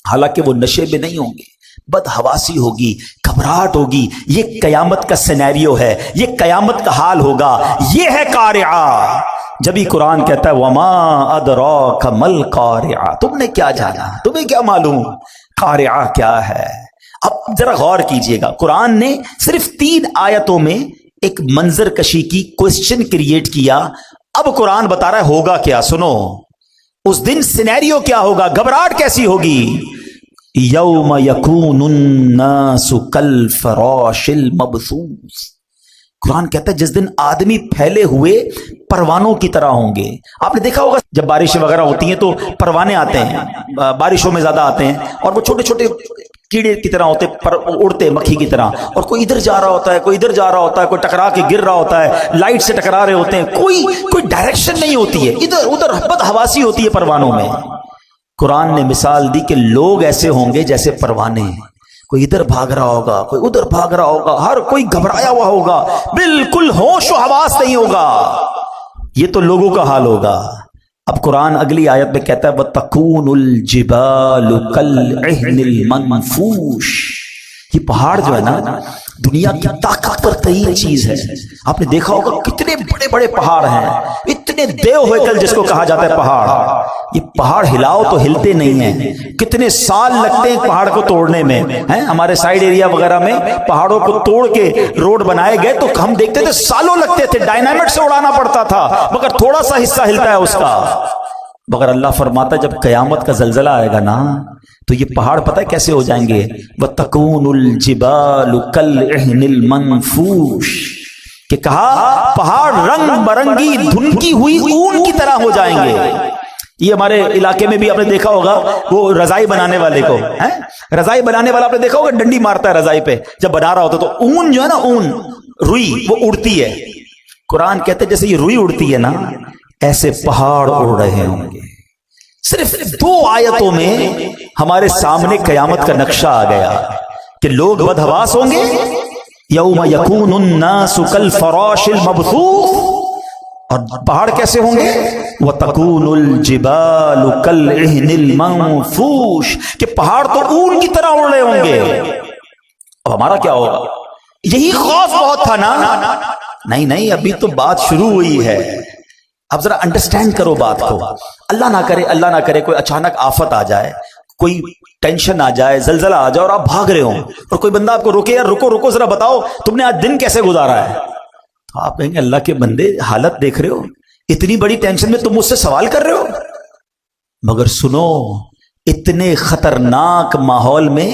حالانکہ وہ نشے میں نہیں ہوں گے، بدحواسی ہوگی، گھبراہٹ ہوگی۔ یہ قیامت کا سینیریو ہے، یہ قیامت کا حال ہوگا، یہ ہے قارعہ۔ جبھی قرآن کہتا ہے وما ادراک مل قارعہ، تم نے کیا جانا، تمہیں کیا معلوم قارعہ کیا ہے۔ اب ذرا غور کیجئے گا، قرآن نے صرف 3 آیتوں میں ایک منظر کشی کی، کوسچن کریٹ کیا۔ اب قرآن بتا رہا ہے ہوگا کیا، سنو اس دن سینیریو کیا ہوگا، گھبراہٹ کیسی ہوگی۔ یوم یکون الناس کالفراش المبثوث، قرآن کہتا ہے جس دن آدمی پھیلے ہوئے پروانوں کی طرح ہوں گے۔ آپ نے دیکھا ہوگا جب بارشیں وغیرہ ہوتی ہیں تو پروانے آتے ہیں، بارشوں میں زیادہ آتے ہیں، اور وہ چھوٹے چھوٹے کیڑے کی طرح ہوتے، اڑتے مکھی کی طرح، اور کوئی ادھر جا رہا ہوتا ہے، کوئی ادھر جا رہا ہوتا ہے، کوئی ٹکرا کے گر رہا ہوتا ہے، لائٹ سے ٹکرا رہے ہوتے ہیں، کوئی ڈائریکشن نہیں ہوتی ہے، ادھر ادھر بدحواسی ہوتی ہے پروانوں میں۔ قرآن نے مثال دی کہ لوگ ایسے ہوں گے جیسے پروانے، کوئی ادھر بھاگ رہا ہوگا، کوئی ادھر بھاگ رہا ہوگا، ہر کوئی گھبرایا ہوا ہوگا، بالکل ہوش و حواس نہیں ہوگا۔ یہ تو لوگوں کا حال ہوگا۔ اب قرآن اگلی آیت میں کہتا ہے وَتَكُونُ الْجِبَالُ كَالْعِهْنِ الْمَنْفُوشِ، یہ پہاڑ جو ہے نا دنیا کی طاقتور ترین چیز ہے۔ آپ نے دیکھا ہوگا کتنے بڑے بڑے پہاڑ ہیں، اتنے دیو ہوئکل جس کو کہا جاتا ہے پہاڑ، یہ پہاڑ ہلاؤ تو ہلتے نہیں ہیں، کتنے سال لگتے ہیں پہاڑ کو توڑنے میں۔ ہمارے سائیڈ ایریا وغیرہ میں پہاڑوں کو توڑ کے روڈ بنائے گئے تو ہم دیکھتے تھے سالوں لگتے تھے، ڈائنامٹ سے اڑانا پڑتا تھا، مگر تھوڑا سا حصہ ہلتا ہے اس کا۔ مگر اللہ فرماتا ہے جب قیامت کا زلزلہ آئے گا نا تو یہ پہاڑ پتہ ہے کیسے ہو جائیں گے، وَتَكُونُ الْجِبَالُ كَالْعِهْنِ الْمَنْفُوشِ، کہ کہا پہاڑ رنگ برنگی دھنکی ہوئی اون کی طرح ہو جائیں گے۔ یہ ہمارے علاقے میں بھی آپ نے دیکھا ہوگا، وہ رضائی بنانے والے کو، رضائی بنانے والا آپ نے دیکھا ہوگا ڈنڈی مارتا ہے رضائی پہ جب بنا رہا ہوتا، تو اون جو ہے نا، اون روئی وہ اڑتی ہے۔ قرآن کہتے ہیں جیسے یہ روئی اڑتی ہے نا، ایسے پہاڑ اڑ رہے ہوں گے۔ صرف 2 آیتوں میں ہمارے سامنے قیامت کا نقشہ آ گیا کہ لوگ بدحواس ہوں گے، یوم یکون الناس کالفراش المبثوث، اور پہاڑ کیسے ہوں گے، وَتَكُونُ الْجِبَالُ كَالْعِهْنِ الْمَنْفُوشِ، کہ پہاڑ تو اون کی طرح اڑ رہے ہوں گے۔ اب ہمارا کیا ہوگا؟ یہی خوف بہت تھا نا؟ نہیں، ابھی تو بات شروع ہوئی ہے۔ اب ذرا انڈرسٹینڈ کرو بات کو۔ اللہ نہ کرے کوئی اچانک آفت آ جائے، کوئی ٹینشن آ جائے، زلزلہ آ جائے اور آپ بھاگ رہے ہوں، اور کوئی بندہ آپ کو روکے، یار رکو ذرا بتاؤ تم نے آج دن کیسے گزارا ہے، تو آپ کہیں گے اللہ کے بندے حالت دیکھ رہے ہو، اتنی بڑی ٹینشن میں تم مجھ سے سوال کر رہے ہو۔ مگر سنو، اتنے خطرناک ماحول میں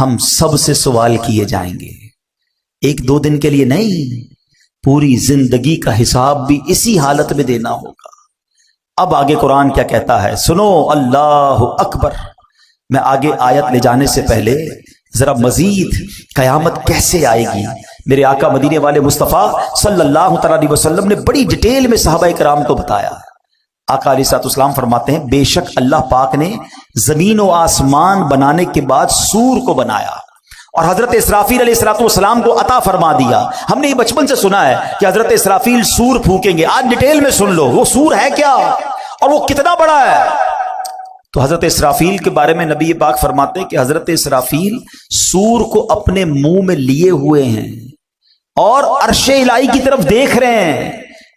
ہم سب سے سوال کیے جائیں گے، 1-2 دن کے لیے نہیں، پوری زندگی کا حساب بھی اسی حالت میں دینا ہوگا۔ اب آگے قرآن کیا کہتا ہے، سنو، اللہ اکبر۔ میں آگے آیت لے جانے سے پہلے ذرا مزید قیامت کیسے آئے گی، میرے آقا مدینے والے مصطفیٰ صلی اللہ تعالیٰ علیہ وسلم نے بڑی ڈیٹیل میں صحابہ کرام کو بتایا۔ آقا علیہ الصلوۃ والسلام فرماتے ہیں بے شک اللہ پاک نے زمین و آسمان بنانے کے بعد سور کو بنایا اور حضرت اسرافیل علیہ السلام کو عطا فرما دیا۔ ہم نے یہ بچپن سے سنا ہے کہ حضرت اسرافیل سور پھونکیں گے، آج ڈیٹیل میں سن لو وہ سور ہے کیا اور وہ کتنا بڑا ہے۔ تو حضرت اسرافیل کے بارے میں نبی پاک فرماتے ہیں کہ حضرت اسرافیل سور کو اپنے منہ میں لیے ہوئے ہیں اور عرش الہی کی طرف دیکھ رہے ہیں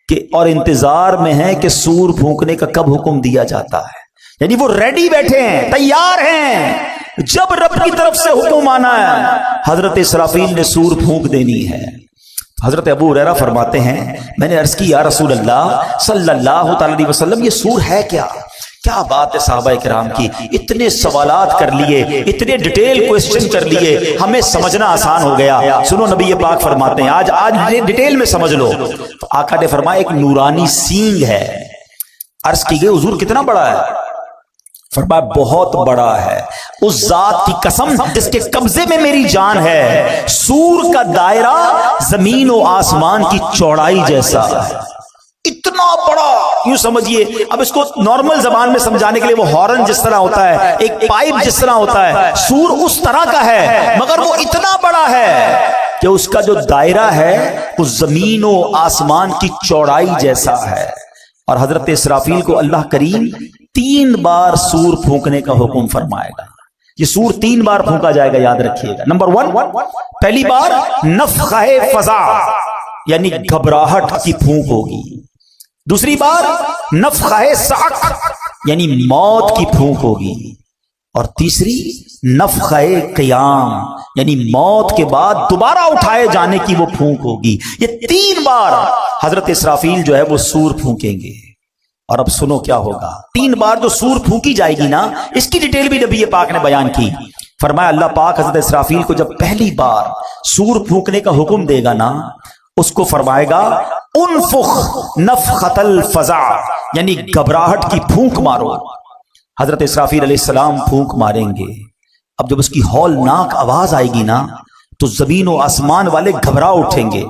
کہ اور انتظار میں ہیں کہ سور پھونکنے کا کب حکم دیا جاتا ہے، یعنی وہ ریڈی بیٹھے ہیں، تیار ہیں، جب رب کی طرف سے حکم آنا ہے حضرت اسرافیل نے سور پھونک دینی ہے۔ حضرت ابو ہریرہ فرماتے ہیں میں نے عرض کی یا رسول اللہ صلی اللہ تعالی علیہ وسلم یہ سور ہے کیا؟ کیا بات ہے صحابہ کرام کی، اتنے سوالات کر لیے، اتنے ڈیٹیل کوسچن کر لیے، ہمیں سمجھنا آسان ہو گیا۔ سنو نبی پاک فرماتے ہیں آج ڈیٹیل میں سمجھ لو۔ آقا نے فرمایا ایک نورانی سینگ ہے۔ عرض کی گئی حضور کتنا بڑا ہے؟ فرمایا بہت بڑا ہے، اس ذات کی قسم جس کے قبضے میں میری جان ہے، سور کا دائرہ زمین و آسمان کی چوڑائی جیسا ہے، اتنا بڑا، یوں سمجھیے، اب اس کو نارمل زبان میں سمجھانے کے لیے وہ ہارن جس طرح ہوتا ہے، ایک پائپ جس طرح ہوتا ہے، سور اس طرح کا ہے، مگر وہ اتنا بڑا ہے کہ اس کا جو دائرہ ہے وہ زمین و آسمان کی چوڑائی جیسا ہے۔ اور حضرت اسرافیل کو اللہ کریم 3 بار سور پھونکنے کا حکم فرمائے گا۔ یہ سور 3 بار پھونکا جائے گا، یاد رکھیے گا۔ نمبر 1، پہلی بار نفخہ فزع یعنی گھبراہٹ کی پھونک ہوگی۔ دوسری بار نفخہ صعق یعنی موت کی پھونک ہوگی، اور تیسری نفخہ قیام یعنی موت کے بعد دوبارہ اٹھائے جانے کی وہ پھونک ہوگی۔ یہ 3 بار حضرت اسرافیل جو ہے وہ سور پھونکیں گے۔ اور اب سنو کیا ہوگا۔ 3 بار جو سور پھونکی جائے گی نا، اس کی ڈیٹیل بھی نبی پاک نے بیان کی۔ فرمایا اللہ پاک حضرت اسرافیل کو جب پہلی بار سور پھونکنے کا حکم دے گا نا، اس کو فرمائے گا انفخ نفخۃ الفزع یعنی گھبراہٹ کی پھونک مارو۔ حضرت اسرافیل علیہ السلام پھونک ماریں گے۔ اب جب اس کی ہولناک آواز آئے گی نا، تو زمین و آسمان والے گھبرا اٹھیں گے۔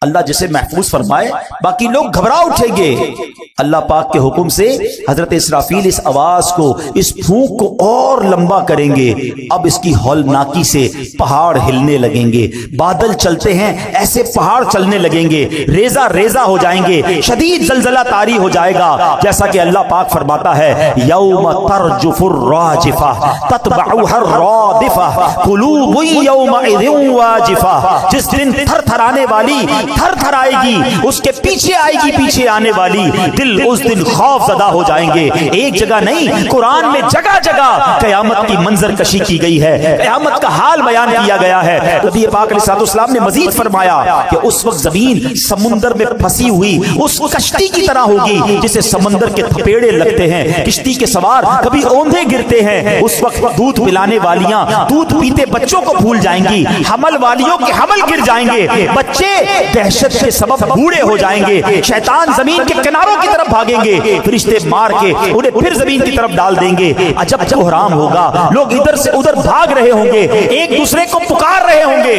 اللہ جسے محفوظ فرمائے، باقی لوگ گھبرا اٹھیں گے۔ اللہ پاک کے حکم سے حضرت اسرافیل اس آواز کو، اس پھونک کو اور لمبا کریں گے۔ اب اس کی ہولناکی سے پہاڑ ہلنے لگیں گے، بادل چلتے ہیں ایسے پہاڑ چلنے لگیں گے، ریزہ ریزہ ہو جائیں گے، شدید زلزلہ طاری ہو جائے گا، جیسا کہ اللہ پاک فرماتا ہے یوم ترجف الراجفہ تتبعها الرادفہ قلوب یومئذ واجفہ، جس دن تھر تھرانے والی تھر تھر آئے گی، اس کے پیچھے آئے گی پیچھے آنے والی، دل اس دن خوف زدہ ہو جائیں گے۔ ایک جگہ نہیں، قرآن میں جگہ جگہ قیامت کی منظر کشی کی گئی ہے، قیامت کا حال بیان کیا گیا ہے۔ نبی پاک علیہ السلام نے مزید فرمایا کہ اس وقت زمین سمندر میں پھنسی ہوئی اس کشتی کی طرح ہوگی جسے سمندر کے تھپیڑے لگتے ہیں، کشتی کے سوار کبھی اوندھے گرتے ہیں۔ اس وقت دودھ پلانے والیاں دودھ پیتے بچوں کو بھول جائیں گی، حمل والیوں کے حمل گر جائیں گے، بچے دہشت کے سبب بوڑھے ہو جائیں گے، شیطان زمین کے کناروں کی طرف بھاگیں گے، فرشتے مار کے انہیں پھر زمین کی طرف ڈال دیں گے۔ عجب بحران ہوگا، لوگ ادھر سے ادھر بھاگ رہے ہوں گے، ایک دوسرے کو پکار رہے ہوں گے۔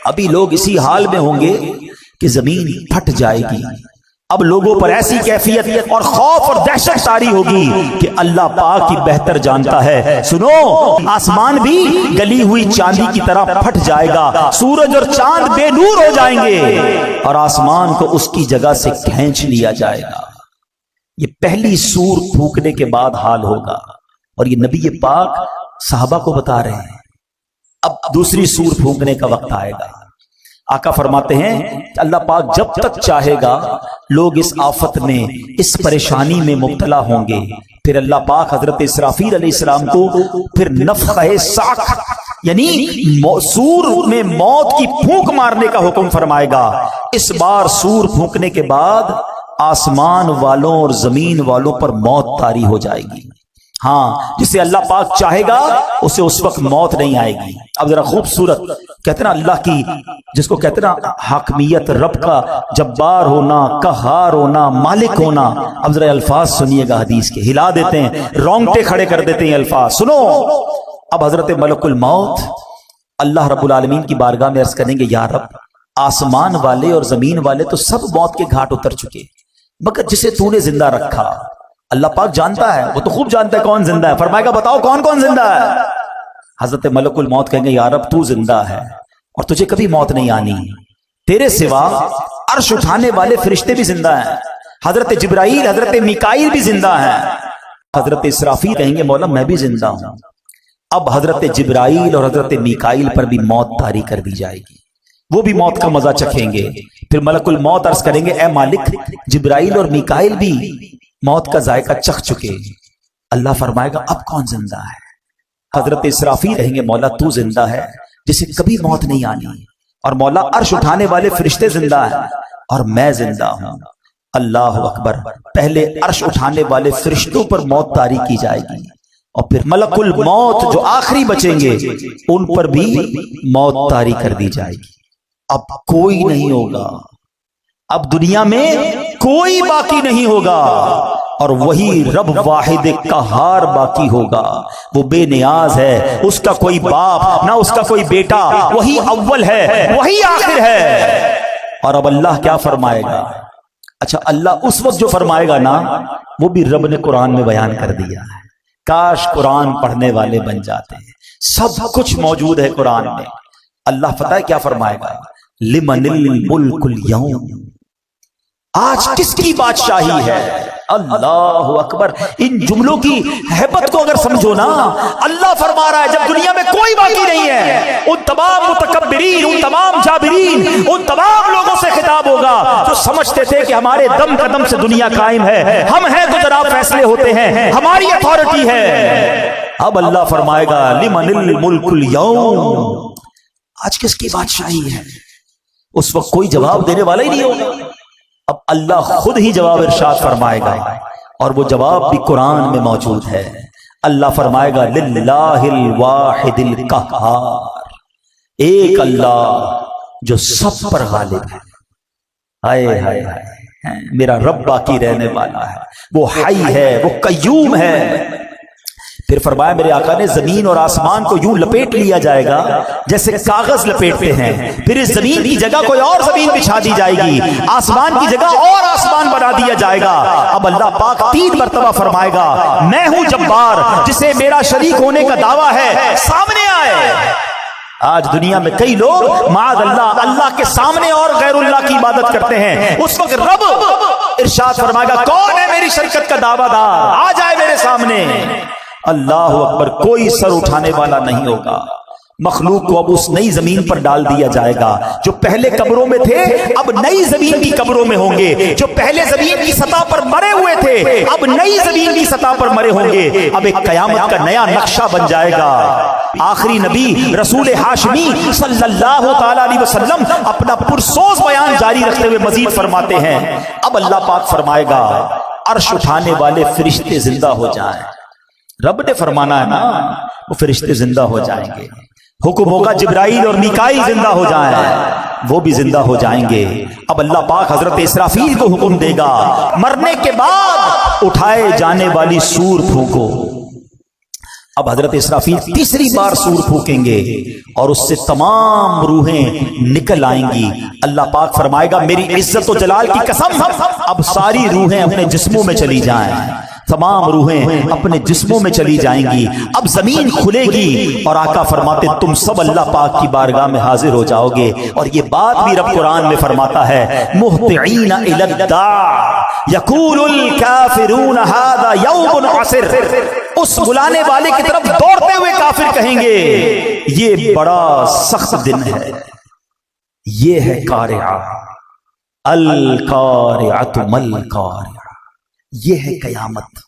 ابھی لوگ اسی حال میں ہوں گے کہ زمین پھٹ جائے گی۔ اب لوگوں پر ایسی کیفیت اور خوف اور دہشت طاری ہوگی کہ اللہ پاک کی بہتر جانتا ہے۔ سنو، آسمان بھی گلی ہوئی چاندی کی طرح پھٹ جائے گا، سورج اور چاند بے نور ہو جائیں گے، اور آسمان کو اس کی جگہ سے کھینچ لیا جائے گا۔ یہ پہلی سور پھونکنے کے بعد حال ہوگا، اور یہ نبی پاک صحابہ کو بتا رہے ہیں۔ اب دوسری سور پھونکنے کا وقت آئے گا۔ آقا فرماتے ہیں کہ اللہ پاک جب تک چاہے گا لوگ اس آفت میں، اس پریشانی میں مبتلا ہوں گے، پھر اللہ پاک حضرت اسرافیل علیہ السلام کو پھر نفخہ صعق یعنی سور میں موت کی پھونک مارنے کا حکم فرمائے گا۔ اس بار سور پھونکنے کے بعد آسمان والوں اور زمین والوں پر موت طاری ہو جائے گی۔ ہاں، جسے اللہ پاک چاہے گا اسے اس وقت موت نہیں آئے گی۔ اب ذرا خوبصورت کہتے نا اللہ کی، جس کو کہتے نا حاکمیت، رب کا جبار ہونا، قہار ہونا، مالک ہونا۔ اب ذرا الفاظ سنیے گا حدیث کے، ہلا دیتے ہیں، رونگٹے کھڑے کر دیتے ہیں الفاظ۔ سنو، اب حضرت ملک الموت اللہ رب العالمین کی بارگاہ میں عرض کریں گے یا رب، آسمان والے اور زمین والے تو سب موت کے گھاٹ اتر چکے، مگر جسے تو نے زندہ رکھا، اللہ پاک جانتا ہے، وہ تو خوب جانتا ہے کون زندہ ہے۔ فرمائے گا بتاؤ کون کون زندہ ہے؟ حضرت ملک الموت کہیں گے یا رب تو زندہ ہے اور تجھے کبھی موت نہیں آنی، تیرے سوا عرش اٹھانے والے فرشتے بھی زندہ ہیں، حضرت جبرائیل، حضرت میکائیل بھی زندہ ہیں۔ حضرت اسرافیل کہیں گے مولا میں بھی زندہ ہوں۔ اب حضرت جبرائیل اور حضرت میکائیل پر بھی موت طاری کر دی جائے گی، وہ بھی موت کا مزہ چکھیں گے۔ پھر ملک الموت عرض کریں گے اے مالک، جبرائیل اور میکائیل بھی موت کا ذائقہ چکھ چکے۔ اللہ فرمائے گا اب کون زندہ ہے؟ حضرت اسرافیل کہیں گے مولا تو زندہ ہے جسے کبھی موت نہیں آنی، اور مولا عرش اٹھانے والے فرشتے زندہ ہیں اور میں زندہ ہوں۔ اللہ اکبر، پہلے عرش اٹھانے والے فرشتوں پر موت طاری کی جائے گی، اور پھر ملک الموت جو آخری بچیں گے ان پر بھی موت طاری کر دی جائے گی۔ اب کوئی نہیں ہوگا، اب دنیا میں کوئی باقی نہیں ہوگا، اور وہی رب واحد قہار باقی ہوگا۔ وہ بے نیاز ہے، اس کا کوئی باپ نہ اس کا کوئی بیٹا، وہی اول ہے وہی آخر ہے۔ اور اب اللہ کیا فرمائے گا؟ اچھا اللہ اس وقت جو فرمائے گا نا وہ بھی رب نے قرآن میں بیان کر دیا ہے. کاش قرآن پڑھنے والے بن جاتے ہیں. سب کچھ موجود ہے قرآن میں. اللہ پتہ ہے کیا فرمائے گا؟ لمن الملک اليوم. آج کس کی بادشاہی ہے؟ اللہ اکبر. ان جملوں کی ہیبت کو اگر سمجھو نا، اللہ فرما رہا ہے جب دنیا میں کوئی باقی نہیں ہے، ان تمام متکبرین، ان تمام جابرین، ان تمام لوگوں سے خطاب ہوگا جو سمجھتے تھے کہ ہمارے دم قدم سے دنیا قائم ہے، ہم ہیں تو جناب فیصلے ہوتے ہیں، ہماری اتھارٹی ہے. اب اللہ فرمائے گا لمن الملک اليوم. آج کس کی بادشاہی ہے؟ اس وقت کوئی جواب دینے والا ہی نہیں ہوگا. اب اللہ خود ہی جواب ارشاد فرمائے گا، اور وہ جواب بھی قرآن میں موجود ہے. اللہ فرمائے گا للہ الواحد القہار. ایک اللہ جو سب پر غالب ہے. ہائے ہائے ہائے، میرا رب باقی رہنے والا ہے، وہ حی ہے، وہ قیوم ہے. پھر فرمایا میرے آقا نے زمین اور آسمان کو یوں لپیٹ لیا جائے گا جیسے کاغذ لپیٹتے ہیں. پھر اس زمین کی جگہ کوئی اور زمین بچھا دی جائے گی، آسمان کی جگہ اور آسمان بنا دیا جائے گا. اب اللہ پاک 3 مرتبہ فرمائے گا میں ہوں جبار، جسے میرا شریک ہونے کا دعویٰ ہے سامنے آئے. آج دنیا میں کئی لوگ معاذ اللہ اللہ کے سامنے اور غیر اللہ کی عبادت کرتے ہیں. اس وقت رب ارشاد فرمائے گا کون ہے میری شرکت کا دعویٰ دار، آ جائے میرے سامنے. اللہ اکبر. کوئی سر اٹھانے والا نہیں ہوگا. مخلوق کو اب اس نئی زمین پر ڈال دیا جائے گا. جو پہلے قبروں میں تھے اب نئی زمین کی قبروں میں ہوں گے. جو پہلے زمین کی سطح پر مرے ہوئے تھے اب نئی زمین کی سطح پر مرے ہوں گے. اب ایک قیامت کا نیا نقشہ بن جائے گا. آخری نبی رسول ہاشمی صلی اللہ تعالی علیہ وسلم اپنا پرسوز بیان جاری رکھتے ہوئے مزید فرماتے ہیں اب اللہ پاک فرمائے گا عرش اٹھانے والے فرشتے زندہ ہو جائیں. رب نے فرمانا ہے نا وہ فرشتے زندہ ہو جائیں گے. حکم ہوگا جبرائیل اور میکائیل زندہ ہو جائیں، وہ بھی زندہ ہو جائیں گے. اب اللہ پاک حضرت اسرافیل کو حکم دے گا مرنے کے بعد اٹھائے جانے والی سور پھونکو. اب حضرت اسرافیل تیسری بار سور پھونکیں گے اور اس سے تمام روحیں نکل آئیں گی. اللہ پاک فرمائے گا میری عزت و جلال کی قسم اب ساری روحیں اپنے جسموں میں چلی جائیں. تمام روحیں اپنے جسموں میں چلی جائیں گی. اب زمین کھلے گی اور آقا فرماتے تم سب اللہ پاک کی بارگاہ میں حاضر ہو جاؤ گے. اور یہ بات بھی رب قرآن میں فرماتا ہے مہطعین الی الداع یقول الکافرون ھذا یوم عسر. اس بلانے والے کی طرف دوڑتے ہوئے کافر کہیں گے یہ بڑا سخت دن ہے. یہ ہے قارعہ القارعۃ مل قارعہ، یہ ہے قیامت.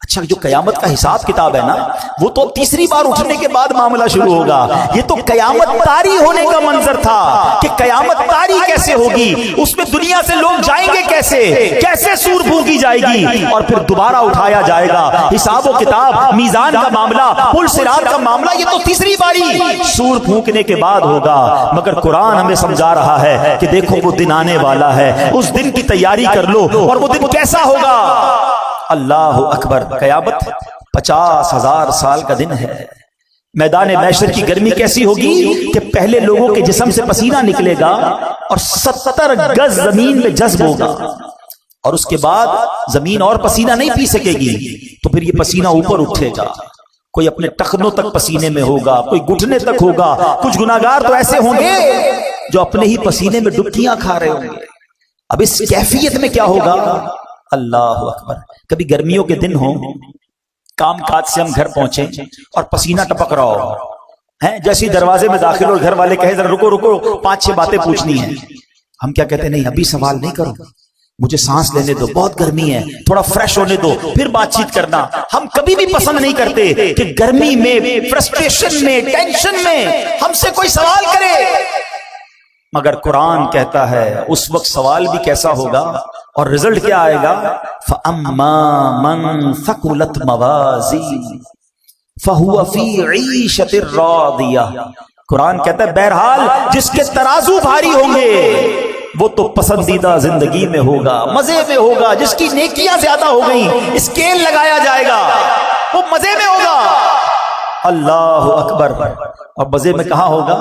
اچھا جو قیامت کا حساب کتاب ہے نا وہ تو تیسری بار اٹھنے کے بعد معاملہ شروع ہوگا. یہ تو قیامت طاری ہونے کا منظر تھا کہ قیامت طاری کیسے ہوگی، اس میں دنیا سے لوگ جائیں گے کیسے، کیسے سور پھونکی جائے گی اور پھر دوبارہ اٹھایا جائے گا. حساب و کتاب، میزان کا معاملہ، پل صراط کا معاملہ یہ تو تیسری باری سور پھونکنے کے بعد ہوگا. مگر قرآن ہمیں سمجھا رہا ہے کہ دیکھو وہ دن آنے والا ہے، اس دن کی تیاری کر لو. اور وہ دن کیسا ہوگا؟ اللہ اکبر. قیامت 50,000 سال کا دن ہے. میدان محشر کی گرمی کیسی ہوگی کہ پہلے لوگوں کے جسم سے پسینہ نکلے گا اور 70 گز زمین میں جذب ہوگا اور اس کے بعد زمین اور پسینہ نہیں پی سکے گی. تو پھر یہ پسینہ اوپر اٹھے گا. کوئی اپنے ٹخنوں تک پسینے میں ہوگا، کوئی گھٹنے تک ہوگا. کچھ گناہگار تو ایسے ہوں گے جو اپنے ہی پسینے میں ڈبکیاں کھا رہے ہوں گے. اب اس کیفیت میں کیا ہوگا؟ اللہ اکبر. کبھی گرمیوں کے دن ہوں، کام کاج سے ہم گھر پہنچے اور پسینہ ٹپک رہا ہو ہیں، جیسے دروازے میں داخل ہو گھر والے کہے ذرا رکو رکو 5-6 باتیں پوچھنی ہیں. ہم کیا کہتے ہیں نہیں ابھی سوال نہیں کرو، مجھے سانس لینے دو، بہت گرمی ہے، تھوڑا فریش ہونے دو پھر بات چیت کرنا. ہم کبھی بھی پسند نہیں کرتے کہ گرمی میں، فرسٹریشن میں، ٹینشن میں ہم سے کوئی سوال کرے. مگر قرآن کہتا ہے اس وقت سوال بھی کیسا ہوگا اور رزلٹ کیا آئے گا؟ فَأَمَّا مَنْ ثَقُلَتْ مَوَازِينُهُ فَهُوَ فِي عِيشَةٍ رَاضِيَةٍ. قرآن کہتا ہے بہرحال جس کے ترازو بھاری ہوں گے وہ تو پسندیدہ زندگی میں ہوگا، مزے میں ہوگا. جس کی نیکیاں زیادہ ہو گئیں اسکیل لگایا جائے گا وہ مزے میں ہوگا. اللہ اکبر. اور مزے میں کہاں ہوگا؟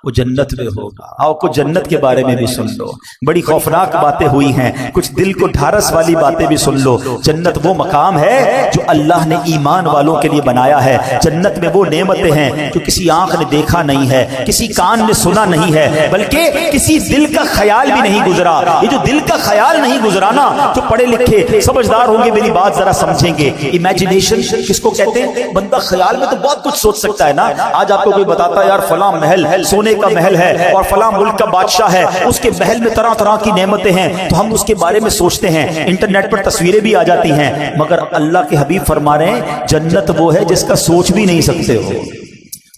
وہ جنت میں ہوگا. آؤ کچھ جنت کے بارے میں بھی سن لو. بڑی خوفناک باتیں ہوئی ہیں, کچھ دل کو ڈھارس والی باتیں بھی سن لو. جنت وہ مقام ہے جو اللہ نے ایمان والوں کے لیے بنایا ہے. جنت میں وہ نعمتیں ہیں جو کسی آنکھ نے دیکھا نہیں ہے, کسی کان نے سنا نہیں ہے, بلکہ کسی دل کا خیال بھی نہیں گزرا. یہ جو دل کا خیال نہیں گزرا نا, جو پڑھے لکھے سمجھدار ہوں گے میری بات ذرا سمجھیں گے. امیجنیشن کس کو کہتے ہیں؟ بندہ خیال میں تو بہت کچھ سوچ سکتا ہے نا. آج آپ کو کوئی بتاتا ہے یار فلاں محل سونے کا محل ہے اور فلاں ملک کا بادشاہ ہے, اس کے محل میں طرح طرح کی نعمتیں ہیں, تو ہم اس کے بارے میں سوچتے ہیں, انٹرنیٹ پر تصویریں بھی آ جاتی ہیں. مگر اللہ کے حبیب فرما رہے ہیں جنت وہ ہے جس کا سوچ بھی نہیں سکتے ہو.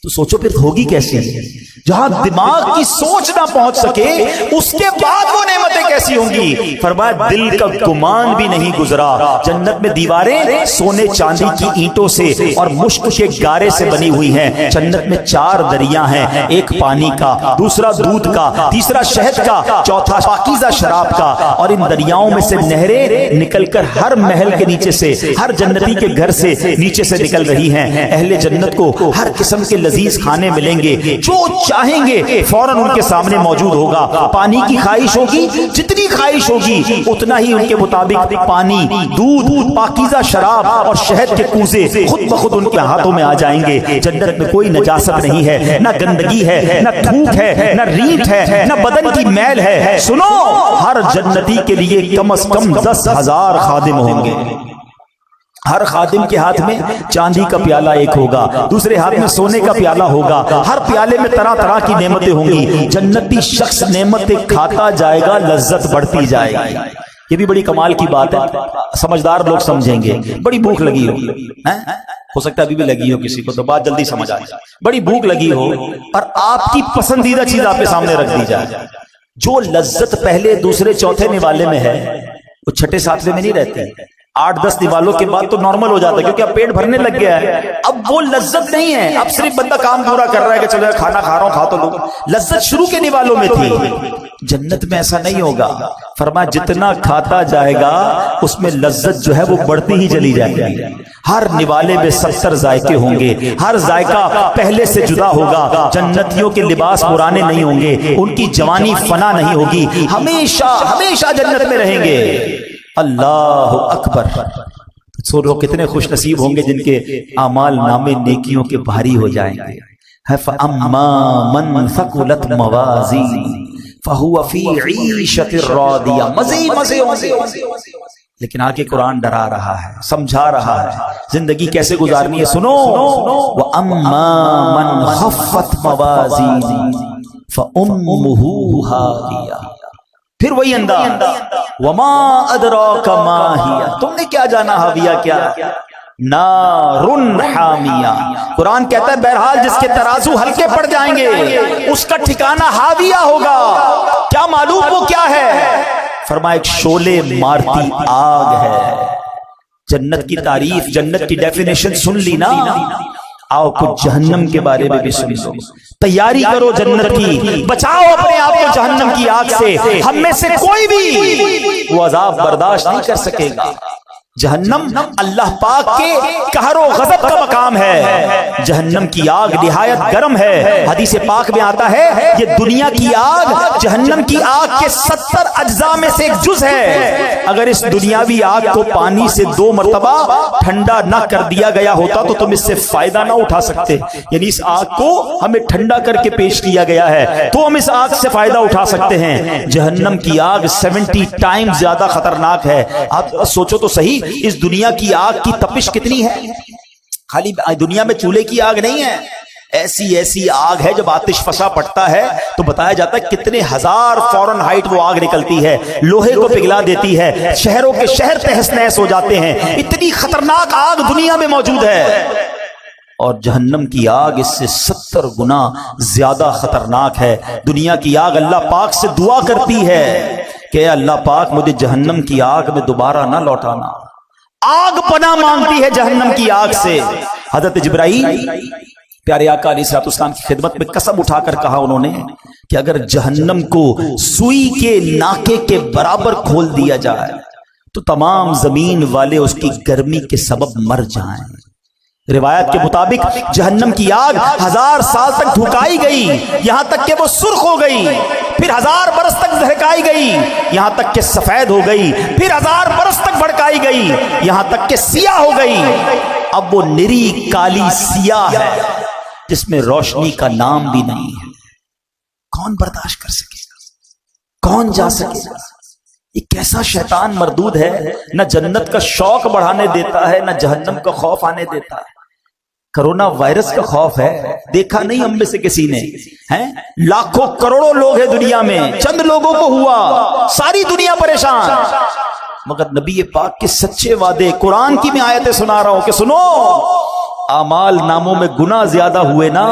تو سوچو پھر ہوگی کیسی؟ جہاں دماغ کی سوچ نہ پہنچ سکے اس کے بعد وہ نعمتیں کیسی ہوں گی؟ فرمایا دل کا گمان بھی نہیں گزرا. جنت میں دیواریں سونے چاندی کی اینٹوں سے اور مشک کے گارے سے بنی ہوئی ہیں. جنت میں 4 دریا ہیں, ایک پانی کا, دوسرا دودھ کا, تیسرا شہد کا, چوتھا پاکیزہ شراب کا. اور ان دریاؤں میں سے نہریں نکل کر ہر محل کے نیچے سے, ہر جنتی کے گھر سے نیچے سے نکل رہی ہیں. اہل جنت کو ہر قسم کے لذیذ کھانے ملیں گے, جو چاہیں گے فوراً ان کے سامنے موجود ہوگا. پانی کی خواہش ہوگی, جتنی خواہش ہوگی اتنا ہی ان کے مطابق پانی, دودھ, پاکیزہ شراب اور شہد کے کوزے خود بخود ان کے ہاتھوں میں آ جائیں گے. جنت میں کوئی نجاست نہیں ہے, نہ گندگی ہے, نہ تھوک ہے, نہ ریت ہے, نہ بدن کی میل ہے. سنو, ہر جنتی کے لیے کم از کم 10,000 خادم ہوں گے. ہر خادم کے ہاتھ میں چاندی کا پیالہ ایک ہوگا, دوسرے ہاتھ میں سونے کا پیالہ ہوگا. ہر پیالے میں طرح طرح کی نعمتیں ہوں گی. جنتی شخص نعمتیں کھاتا جائے گا, لذت بڑھتی جائے گی. یہ بھی بڑی کمال کی بات ہے, سمجھدار لوگ سمجھیں گے. بڑی بھوک لگی ہو سکتا ہے ابھی بھی لگی ہو کسی کو, تو بات جلدی سمجھ آئے. بڑی بھوک لگی ہو اور آپ کی پسندیدہ چیز آپ کے سامنے رکھ دی جائے. جو لذت پہلے دوسرے چوتھے نوالے میں ہے وہ چھٹے ساتویں میں نہیں رہتی. 8-10 نوالوں کے بعد تو نارمل ہو جاتا ہے, کیونکہ اب پیٹ بھرنے لگ گیا ہے. اب وہ لذت نہیں ہے, اب صرف بندہ کام پورا کر رہا ہے کہ چلو کھانا کھا رہا ہوں, کھا تو لوں. لذت شروع کے نوالوں میں تھی. جنت میں ایسا نہیں ہوگا. فرمایا جتنا کھاتا جائے گا اس میں لذت جو ہے وہ بڑھتی ہی چلی جائے گی. ہر نوالے میں 70 ذائقے ہوں گے, ہر ذائقہ پہلے سے جدا ہوگا. جنتیوں کے لباس پرانے نہیں ہوں گے, ان کی جوانی فنا نہیں ہوگی, ہمیشہ ہمیشہ جنت میں رہیں گے. اللہ اکبر. سو کتنے خوش نصیب ہوں گے جن کے اعمال نامے نیکیوں کے بھاری ہو جائیں گے. فَأَمَّا مَنْ ثَقُلَتْ مَوَازِينُهُ فَهُوَ فِي عِيشَةٍ رَاضِيَةٍ. مزے ہوں گے. لیکن آگے قرآن ڈرا رہا ہے, سمجھا رہا ہے زندگی کیسے گزارنی ہے. سنو, وَأَمَّا مَنْ خَفَّتْ مَوَازِينُهُ فَأُمُّهُ هَاوِيَةٌ. پھر وہی انداز, وما ادراک ما ہی, تم نے کیا جانا حاویہ کیا؟ نارن حامیہ. قرآن کہتا ہے بہرحال جس کے ترازو ہلکے پڑ جائیں گے اس کا ٹھکانہ حاویہ ہوگا. کیا معلوم وہ کیا ہے؟ فرمایا ایک شعلے مارتی آگ ہے. جنت کی تعریف, جنت کی ڈیفینیشن سن لی نا. آؤ کچھ جہنم کے بارے میں بھی سن لو. تیاری کرو جنت کی, بچاؤ اپنے آپ کو جہنم کی آگ سے. ہم میں سے کوئی بھی وہ عذاب برداشت نہیں کر سکے گا. جہنم اللہ پاک کے قہر و غضب کا مقام ہے. جہنم کی آگ نہایت گرم ہے. حدیث پاک میں آتا ہے یہ دنیا کی آگ جہنم کی آگ کے 70 اجزاء میں سے ایک جز ہے. اگر اس دنیاوی آگ کو پانی سے 2 مرتبہ ٹھنڈا نہ کر دیا گیا ہوتا تو تم اس سے فائدہ نہ اٹھا سکتے. یعنی اس آگ کو ہمیں ٹھنڈا کر کے پیش کیا گیا ہے تو ہم اس آگ سے فائدہ اٹھا سکتے ہیں. جہنم کی آگ 70 ٹائم زیادہ خطرناک ہے. آپ سوچو تو صحیح, اس دنیا کی آگ کی تپش کتنی ہے. خالی دنیا میں چولہے کی آگ نہیں ہے, ایسی آگ ہے جب آتش فشاں پڑتا ہے تو بتایا جاتا ہے کتنے ہزار فارن ہائٹ وہ آگ نکلتی ہے, لوہے کو پگھلا دیتی ہے, شہروں کے شہر تہس نہس ہو جاتے ہیں. اتنی خطرناک آگ دنیا میں موجود ہے. اور جہنم کی آگ اس سے 70 گنا زیادہ خطرناک ہے. دنیا کی آگ اللہ پاک سے دعا کرتی ہے کہ اے اللہ پاک مجھے جہنم کی آگ میں دوبارہ نہ لوٹانا. آگ پناہ مانگتی ہے جہنم کی آگ سے. حضرت جبرائیل پیارے آقا علیہ السلام کی خدمت میں قسم اٹھا کر کہا انہوں نے کہ اگر جہنم کو سوئی کے ناکے کے برابر کھول دیا جائے تو تمام زمین والے اس کی گرمی کے سبب مر جائیں. روایت کے مطابق جہنم کی آگ 1000 سال تک دھکائی گئی یہاں تک کہ وہ سرخ ہو گئی، پھر 1000 برس تک دھکائی گئی یہاں تک کہ سفید ہو گئی، پھر 1000 برس تک بھڑکائی گئی یہاں تک کہ سیاہ ہو گئی۔ اب وہ نری کالی سیاہ ہے جس میں روشنی کا نام بھی نہیں ہے۔ کون برداشت کر سکے؟ کون جا سکے؟ یہ کیسا شیطان مردود ہے، نہ جنت کا شوق بڑھانے دیتا ہے نہ جہنم کا خوف آنے دیتا ہے۔ کرونا وائرس کا خوف ہے، دیکھا نہیں ہم میں سے کسی نے، ہیں لاکھوں کروڑوں لوگ ہیں دنیا میں، چند لوگوں کو ہوا، ساری دنیا پریشان، مگر نبی پاک کے سچے وعدے، قرآن کی میں آیتیں سنا رہا ہوں کہ سنو، اعمال ناموں میں گناہ زیادہ ہوئے نا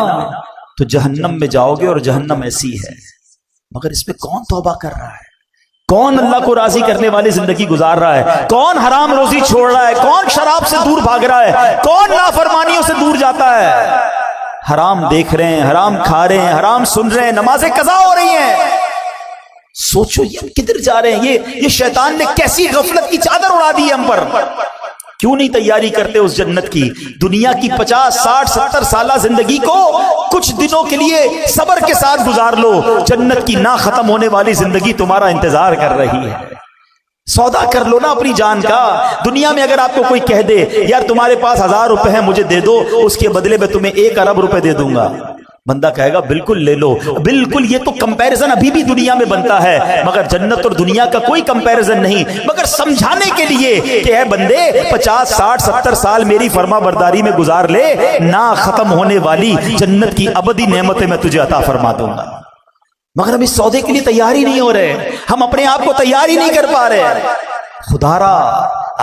تو جہنم میں جاؤ گے، اور جہنم ایسی ہے۔ مگر اس میں کون توبہ کر رہا ہے؟ کون اللہ کو راضی کرنے والی زندگی گزار رہا ہے؟ کون حرام روزی چھوڑ رہا ہے؟ کون شراب سے دور بھاگ رہا ہے؟ کون نافرمانیوں سے دور جاتا ہے؟ حرام دیکھ رہے ہیں، حرام کھا رہے ہیں، حرام سن رہے ہیں، نمازیں قضا ہو رہی ہیں۔ سوچو یہ کدھر جا رہے ہیں؟ یہ شیطان نے کیسی غفلت کی چادر اڑا دی ہے ہم پر۔ کیوں نہیں تیاری کرتے اس جنت کی؟ دنیا کی 50 60 70 سالہ زندگی کو کچھ دنوں کے لیے صبر کے ساتھ گزار لو، جنت کی نہ ختم ہونے والی زندگی تمہارا انتظار کر رہی ہے۔ سودا کر لو نا اپنی جان کا۔ دنیا میں اگر آپ کو کوئی کہہ دے یار تمہارے پاس 1000 روپے ہیں مجھے دے دو، اس کے بدلے میں تمہیں 1 ارب روپے دے دوں گا، بندہ کہے گا بالکل لے لو۔ بالکل، یہ تو کمپیریزن ابھی بھی دنیا میں بنتا ہے، مگر جنت اور دنیا کا کوئی کمپیریزن نہیں۔ مگر سمجھانے کے لیے کہ اے بندے 50 60 70 سال میری فرما برداری میں گزار لے، نہ ختم ہونے والی جنت کی ابدی نعمتیں میں تجھے عطا فرما دوں گا۔ مگر ہم اس سودے کے لیے تیار ہی نہیں ہو رہے، ہم اپنے آپ کو تیار ہی نہیں کر پا رہے۔ خدا را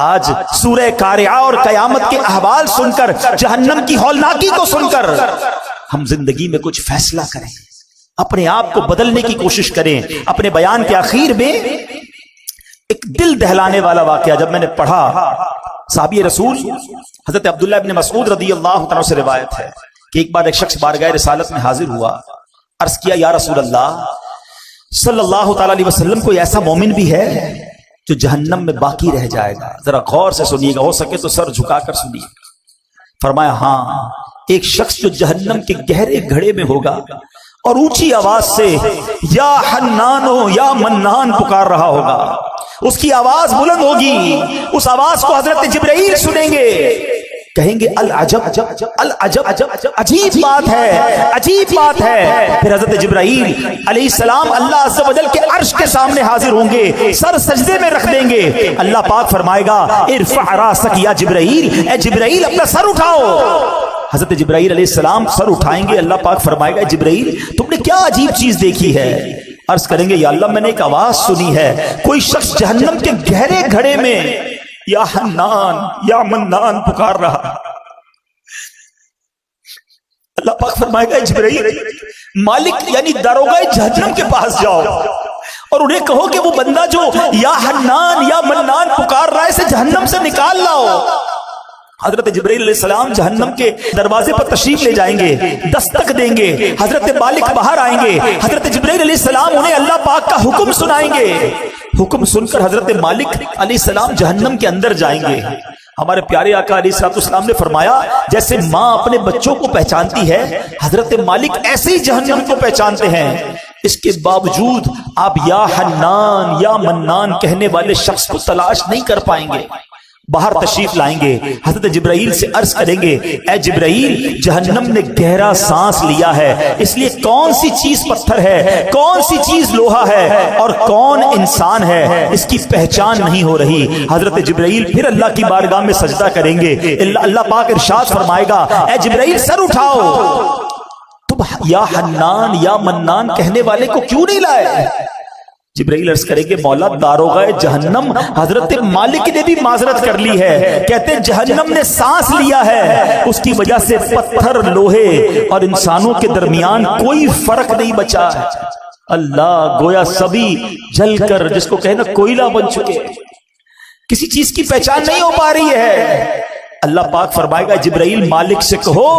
آج سورہ قارعہ اور قیامت کے احوال سن کر، جہنم کی ہولناکی کو سن کر ہم زندگی میں کچھ فیصلہ کریں، اپنے آپ کو بدلنے کی کوشش کریں۔ اپنے بیان کے آخر میں ایک دل دہلانے والا واقعہ جب میں نے پڑھا، صحابی رسول حضرت عبداللہ ابن مسعود رضی اللہ عنہ سے روایت ہے کہ ایک بار ایک شخص بارگاہ رسالت میں حاضر ہوا، عرض کیا یا رسول اللہ صلی اللہ تعالی علیہ وسلم، کوئی ایسا مومن بھی ہے جو جہنم میں باقی رہ جائے گا؟ ذرا غور سے سنیے گا، ہو سکے تو سر جھکا کر سنیے۔ فرمایا ہاں، ایک شخص جو جہنم کے گہرے گھڑے میں ہوگا اور اونچی آواز سے یا حنانو یا منان پکار رہا ہوگا، اس کی آواز بلند ہوگی، اس آواز کو حضرت جبرائیل سنیں گے، کہیں گے العجب العجب، عجیب بات ہے، عجیب بات ہے۔ پھر حضرت جبرائیل علیہ السلام اللہ عز و جل کے عرش کے سامنے حاضر ہوں گے، سر سجدے میں رکھ دیں گے۔ اللہ پاک فرمائے گا ارفع راسک یا جبرائیل، اے جبرائیل اپنا سر اٹھاؤ۔ حضرت جبرائیل علیہ السلام سر اٹھائیں گے، اللہ پاک فرمائے گا جبرائیل تم نے کیا عجیب چیز دیکھی ہے؟ عرض کریں گے یا اللہ میں نے ایک آواز سنی ہے، کوئی شخص جہنم کے گہرے گھڑے میں یا حنان یا منان پکار رہا۔ اللہ پاک فرمائے گا جبرائیل مالک یعنی داروغہ جہنم کے پاس جاؤ اور انہیں کہو کہ وہ بندہ جو یا حنان یا منان پکار رہا ہے اسے جہنم سے نکال لاؤ۔ حضرت جبرائیل علیہ السلام جہنم کے دروازے پر تشریف لے جائیں گے، دستک دیں گے، حضرت مالک باہر آئیں گے، حضرت جبرائیل علیہ السلام انہیں اللہ پاک کا حکم سنائیں گے۔ حکم سن کر حضرت مالک علیہ السلام جہنم کے اندر جائیں گے۔ ہمارے پیارے آقا علیہ السلام نے فرمایا جیسے ماں اپنے بچوں کو پہچانتی ہے، حضرت مالک ایسے ہی جہنم کو پہچانتے ہیں۔ اس کے باوجود آپ یا حنان یا منان کہنے والے شخص کو تلاش نہیں کر پائیں گے۔ باہر تشریف لائیں گے، حضرت جبرائیل سے عرض کریں گے اے جبرائیل جہنم نے گہرا سانس لیا ہے، اس لیے کون سی چیز پتھر ہے، کون سی چیز لوہا ہے اور کون انسان ہے اس کی پہچان نہیں ہو رہی۔ حضرت جبرائیل پھر اللہ کی بارگاہ میں سجدہ کریں گے، اللہ پاک ارشاد فرمائے گا اے جبرائیل سر اٹھاؤ، تم یا حنان یا منان کہنے والے کو کیوں نہیں لائے؟ جبرائیل عرض کرے کہ مولا داروغہ جہنم حضرت مالک نے بھی معذرت کر لی ہے، کہتے جہنم نے سانس لیا ہے، اس کی وجہ سے پتھر لوہے اور انسانوں کے درمیان کوئی فرق نہیں بچا ہے۔ اللہ گویا سبھی جل کر جس کو کہنا کوئلہ بن چکے، کسی چیز کی پہچان نہیں ہو پا رہی ہے۔ اللہ پاک فرمائے گا جبرائیل مالک سے کہو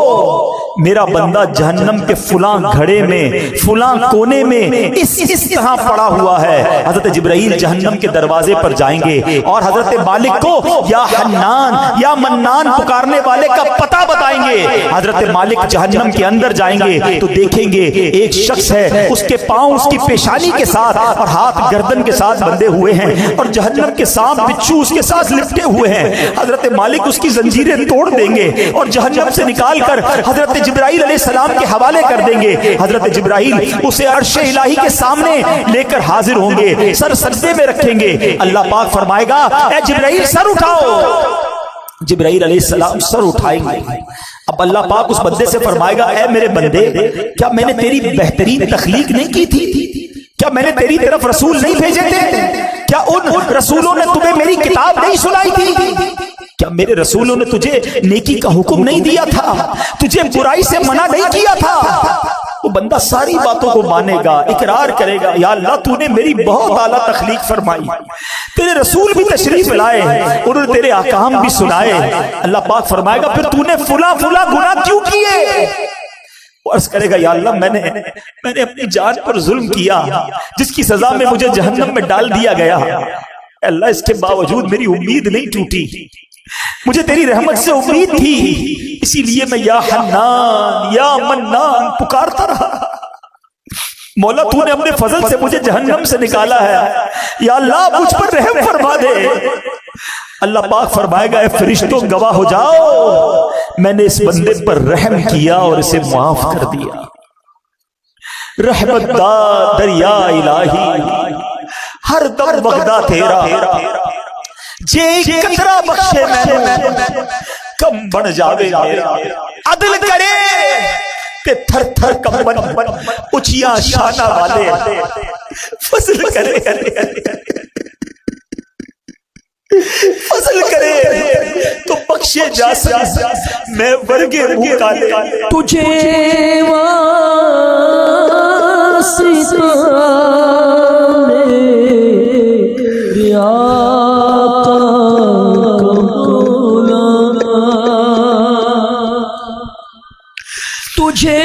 میرا بندہ جہنم کے فلاں گھڑے میں فلاں کونے میں اس طرح پڑا ہوا ہے. حضرت جبرائیل جہنم کے دروازے پر جائیں گے اور حضرت مالک کو یا حنان یا منان پکارنے والے کا پتہ بتائیں گے. حضرت مالک جہنم کے اندر جائیں گے تو دیکھیں گے ایک شخص ہے, اس کے پاؤں اس کی پیشانی کے ساتھ اور ہاتھ گردن کے ساتھ بندھے ہوئے ہیں اور جہنم کے سانپ بچھو اس کے ساتھ لپٹے ہوئے ہیں. حضرت مالک اس کی زنجیریں توڑ دیں گے اور جہنم سے نکال کر حضرت جبرائیل علیہ السلام کے حوالے کر دیں گے. حضرت جبرائیل اسے عرش الہی کے سامنے لے کر حاضر ہوں گے, سر سجدے میں رکھیں گے. اللہ پاک فرمائے گا اے جبرائیل سر اٹھاؤ. جبرائیل علیہ السلام سر اٹھائیں گے. اب اللہ پاک اس بندے سے فرمائے گا اے میرے بندے, کیا میں نے تیری بہترین تخلیق نہیں کی تھی؟ کیا میں نے تیری طرف رسول نہیں بھیجے تھے؟ کیا ان رسولوں نے تمہیں میری کتاب نہیں سنائی تھی؟ کیا میرے رسولوں نے تجھے نیکی کا حکم نہیں دیا تھا؟ تجھے برائی سے منع نہیں کیا تھا؟ وہ بندہ ساری باتوں کو مانے گا, اقرار کرے گا یا اللہ تو نے میری بہت اعلیٰ تخلیق فرمائی, تیرے رسول بھی تشریف لائے, انہوں نے تیرے احکام بھی سنائے. اللہ پاک فرمائے گا پھر تو نے فلاں گناہ کیوں کیے؟ وہ عرض کرے گا یا اللہ میں نے اپنی جان پر ظلم کیا جس کی سزا میں مجھے جہنم میں ڈال دیا گیا. اللہ اس کے باوجود میری امید نہیں ٹوٹی, مجھے تیری رحمت سے امید تھی, اسی لیے میں یا حنان یا منان پکارتا رہا. مولا تو نے اپنے فضل سے مجھے جہنم سے نکالا ہے, یا اللہ مجھ پر رحم فرما دے. اللہ پاک فرمائے گا اے فرشتوں گواہ ہو جاؤ, میں نے اس بندے پر رحم کیا اور اسے معاف کر دیا. رحمت دا دریا الہی ہر دم بغدہ تیرا, جے قطرہ بخشے میں نے کم بن جاوے میرا. عدل کرے تے تھر تھر کمبن اچھیاں شانہ والے, فضل کرے فضل کرے تو بخشے جا سکے. میں ورگے منہ کالے تجھے تجھے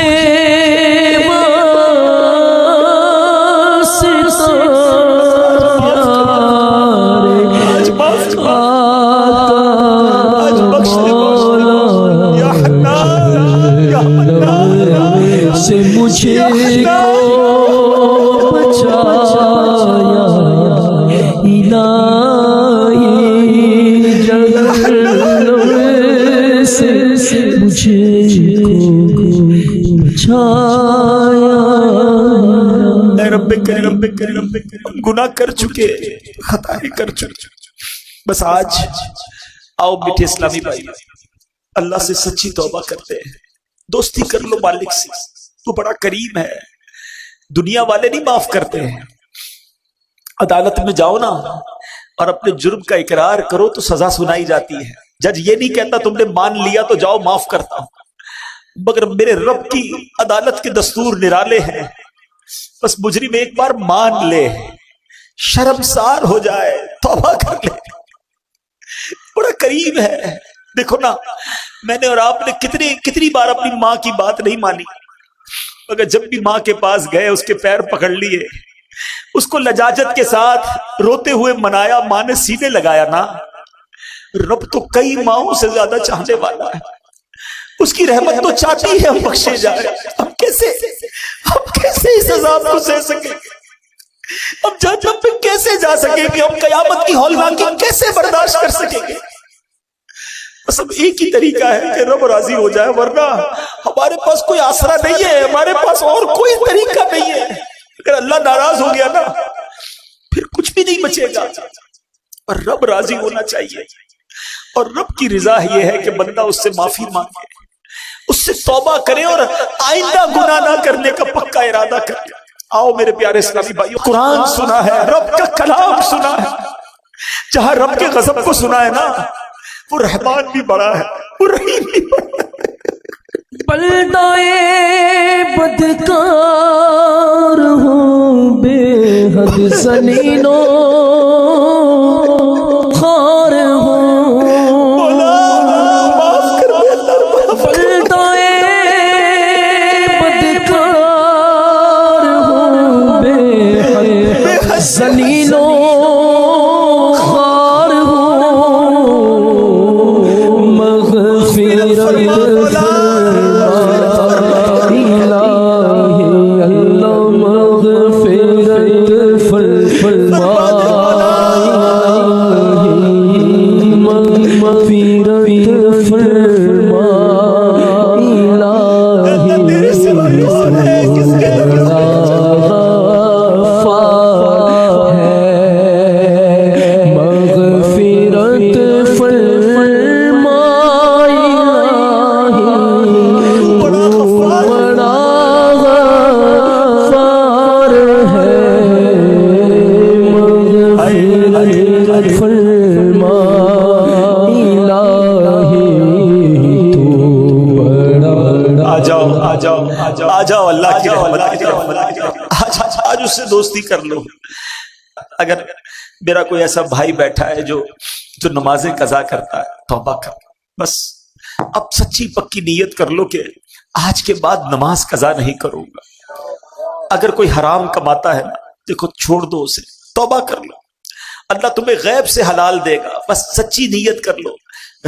سے مجھے کو بچایا الہی جلوے سے مجھے کو بچایا. اے رب کریم گناہ کر چکے, خطائیں کر چکے, بس آج آؤ میٹھے اسلامی بھائی اللہ سے سچی توبہ کرتے ہیں. دوستی کر لو مالک سے, تو بڑا کریم ہے. دنیا والے نہیں معاف کرتے ہیں. عدالت میں جاؤ نا اور اپنے جرم کا اقرار کرو تو سزا سنائی جاتی ہے. جج یہ نہیں کہتا تم نے مان لیا تو جاؤ معاف کرتا ہوں, مگر میرے رب کی عدالت کے دستور نرالے ہیں. بس مجرم ایک بار مان لے, شرمسار ہو جائے, توبہ کر لے. بڑا کریم ہے. دیکھو نا میں نے اور آپ نے کتنی بار اپنی ماں کی بات نہیں مانی, مگر جب بھی ماں کے پاس گئے اس کے پیر پکڑ لیے, اس کو لجاجت کے ساتھ روتے ہوئے منایا, ماں نے سینے لگایا نا. رب تو کئی ماؤں سے زیادہ چاہنے والا ہے, اس کی رحمت تو چاہتی ہے ہم بخشے جائے. ہم کیسے اس عذاب کو سہ سکیں, ہم جہنم پہ کیسے جا سکیں گے, ہم قیامت کی ہولناکی کیسے برداشت کر سکیں گے. سب ایک ہی طریقہ ہے کہ رب راضی ہو جائے, ورنہ ہمارے پاس کوئی آسرا نہیں ہے, ہمارے پاس اور کوئی طریقہ نہیں ہے. اگر اللہ ناراض ہو گیا نا پھر کچھ بھی نہیں بچے گا, اور رب راضی ہونا چاہیے. اور رب کی رضا یہ ہے کہ بندہ اس سے معافی مانگے, اس سے توبہ کرے اور آئندہ گناہ نہ کرنے کا پکا ارادہ کرے. آؤ میرے پیارے اسلامی بھائیو, قرآن سنا ہے, رب کا کلام سنا ہے. جہاں رب کے غضب کو سنا ہے نا وہ رحمان بھی بڑا ہے, وہ رحیم بھی بڑا ہے. بلدائے بدکار ہوں بے حد زنینوں خار ہوں, بلدائے آج اس سے دوستی کر لو. اگر میرا کوئی ایسا بھائی بیٹھا ہے جو نمازیں قضا کرتا ہے، توبہ کر، بس اب سچی پکی نیت کر لو کہ آج کے بعد نماز قضا نہیں کروں گا. اگر کوئی حرام کماتا ہے نا، دیکھو چھوڑ دو اسے، توبہ کر لو، اللہ تمہیں غیب سے حلال دے گا. بس سچی نیت کر لو،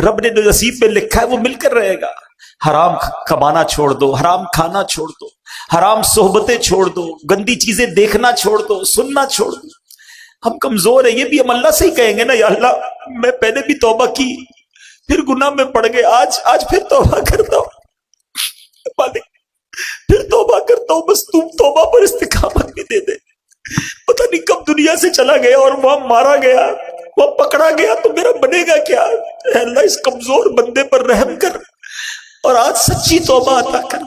رب نے جو نصیب میں لکھا ہے وہ مل کر رہے گا. حرام کمانا چھوڑ دو، حرام کھانا چھوڑ دو، حرام صحبتیں چھوڑ دو، گندی چیزیں دیکھنا چھوڑ دو، سننا چھوڑ دو. ہم کمزور ہیں، یہ بھی ہم اللہ سے ہی کہیں گے نا، یا اللہ میں پہلے بھی توبہ کی، پھر گناہ میں پڑ گئے، آج پھر توبہ کرتا ہوں مالک، پھر توبہ کرتا ہوں، بس تم توبہ پر استقامت بھی دے دے. پتہ نہیں کب دنیا سے چلا گیا اور وہاں مارا گیا، وہاں پکڑا گیا تو میرا بنے گا کیا؟ اے اللہ اس کمزور بندے پر رحم کر، اور آج سچی توبہ عطا کر،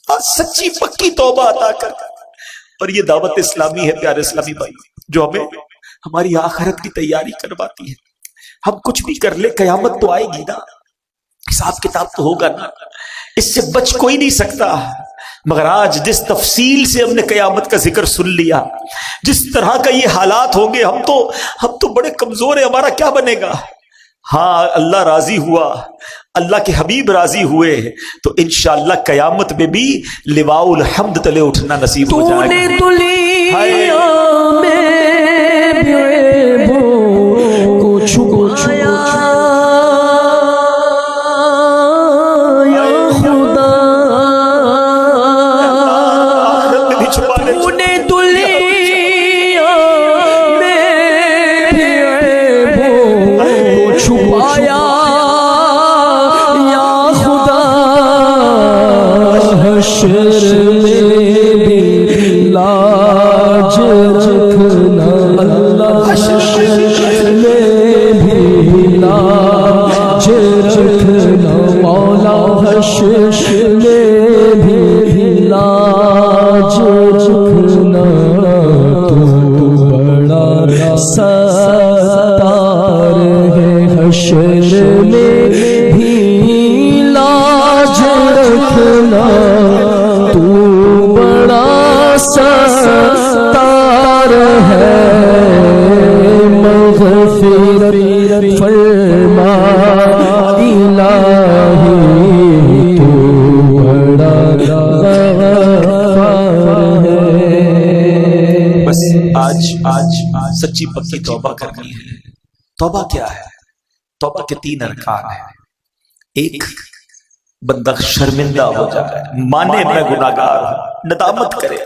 آج سچی پکی توبہ عطا کر. اور یہ دعوت اسلامی ہے پیارے اسلامی بھائی، جو ہمیں ہماری آخرت کی تیاری کرواتی ہے. ہم کچھ بھی کر لے، قیامت تو آئے گی نا، حساب کتاب تو ہوگا نا، اس سے بچ کوئی نہیں سکتا. مگر آج جس تفصیل سے ہم نے قیامت کا ذکر سن لیا، جس طرح کا یہ حالات ہوں گے، ہم تو بڑے کمزور ہیں، ہمارا کیا بنے گا؟ ہاں اللہ راضی ہوا، اللہ کے حبیب راضی ہوئے تو انشاءاللہ قیامت میں بھی لواء الحمد تلے اٹھنا نصیب ہو جائے گا. تو نے دنیا میں بھی عیبوں کو چھپایا یا خدا، تو نے دنیا میں بھی عیبوں کو چھپایا یا خدا، حشر میں بھی لاج رکھنا اللہ، حشر میں بھی لاج رکھنا مولا، حشر میں بھی لاج رکھنا، تو بڑا ستار ہے، حشر میں بھی لاج رکھنا، تو بڑا ستار ہے، مغفرت فرما الہی، تو بڑا غفار ہے. بس آج سچی پکی توبہ کرنی ہے. توبہ کیا ہے؟ توبہ کے 3 ارکان ہیں. ایک، بندہ شرمندہ ہو جائے، مانے میں گناہگار ہوں، ندامت کرے،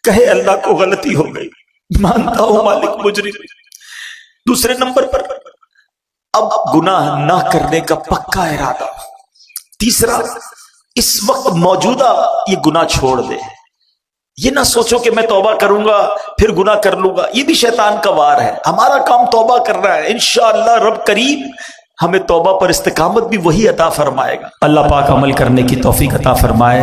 کہے اللہ کو غلطی ہو گئی، مانتا ہوں مالک مجرم. دوسرے نمبر پر اب گناہ نہ کرنے کا پکا ارادہ. تیسرا، اس وقت موجودہ یہ گناہ چھوڑ دے، یہ نہ سوچو کہ میں توبہ کروں گا پھر گناہ کر لوں گا، یہ بھی شیطان کا وار ہے. ہمارا کام توبہ کرنا ہے، انشاءاللہ رب کریم ہمیں توبہ پر استقامت بھی وہی عطا فرمائے گا. اللہ پاک عمل کرنے کی توفیق عطا فرمائے.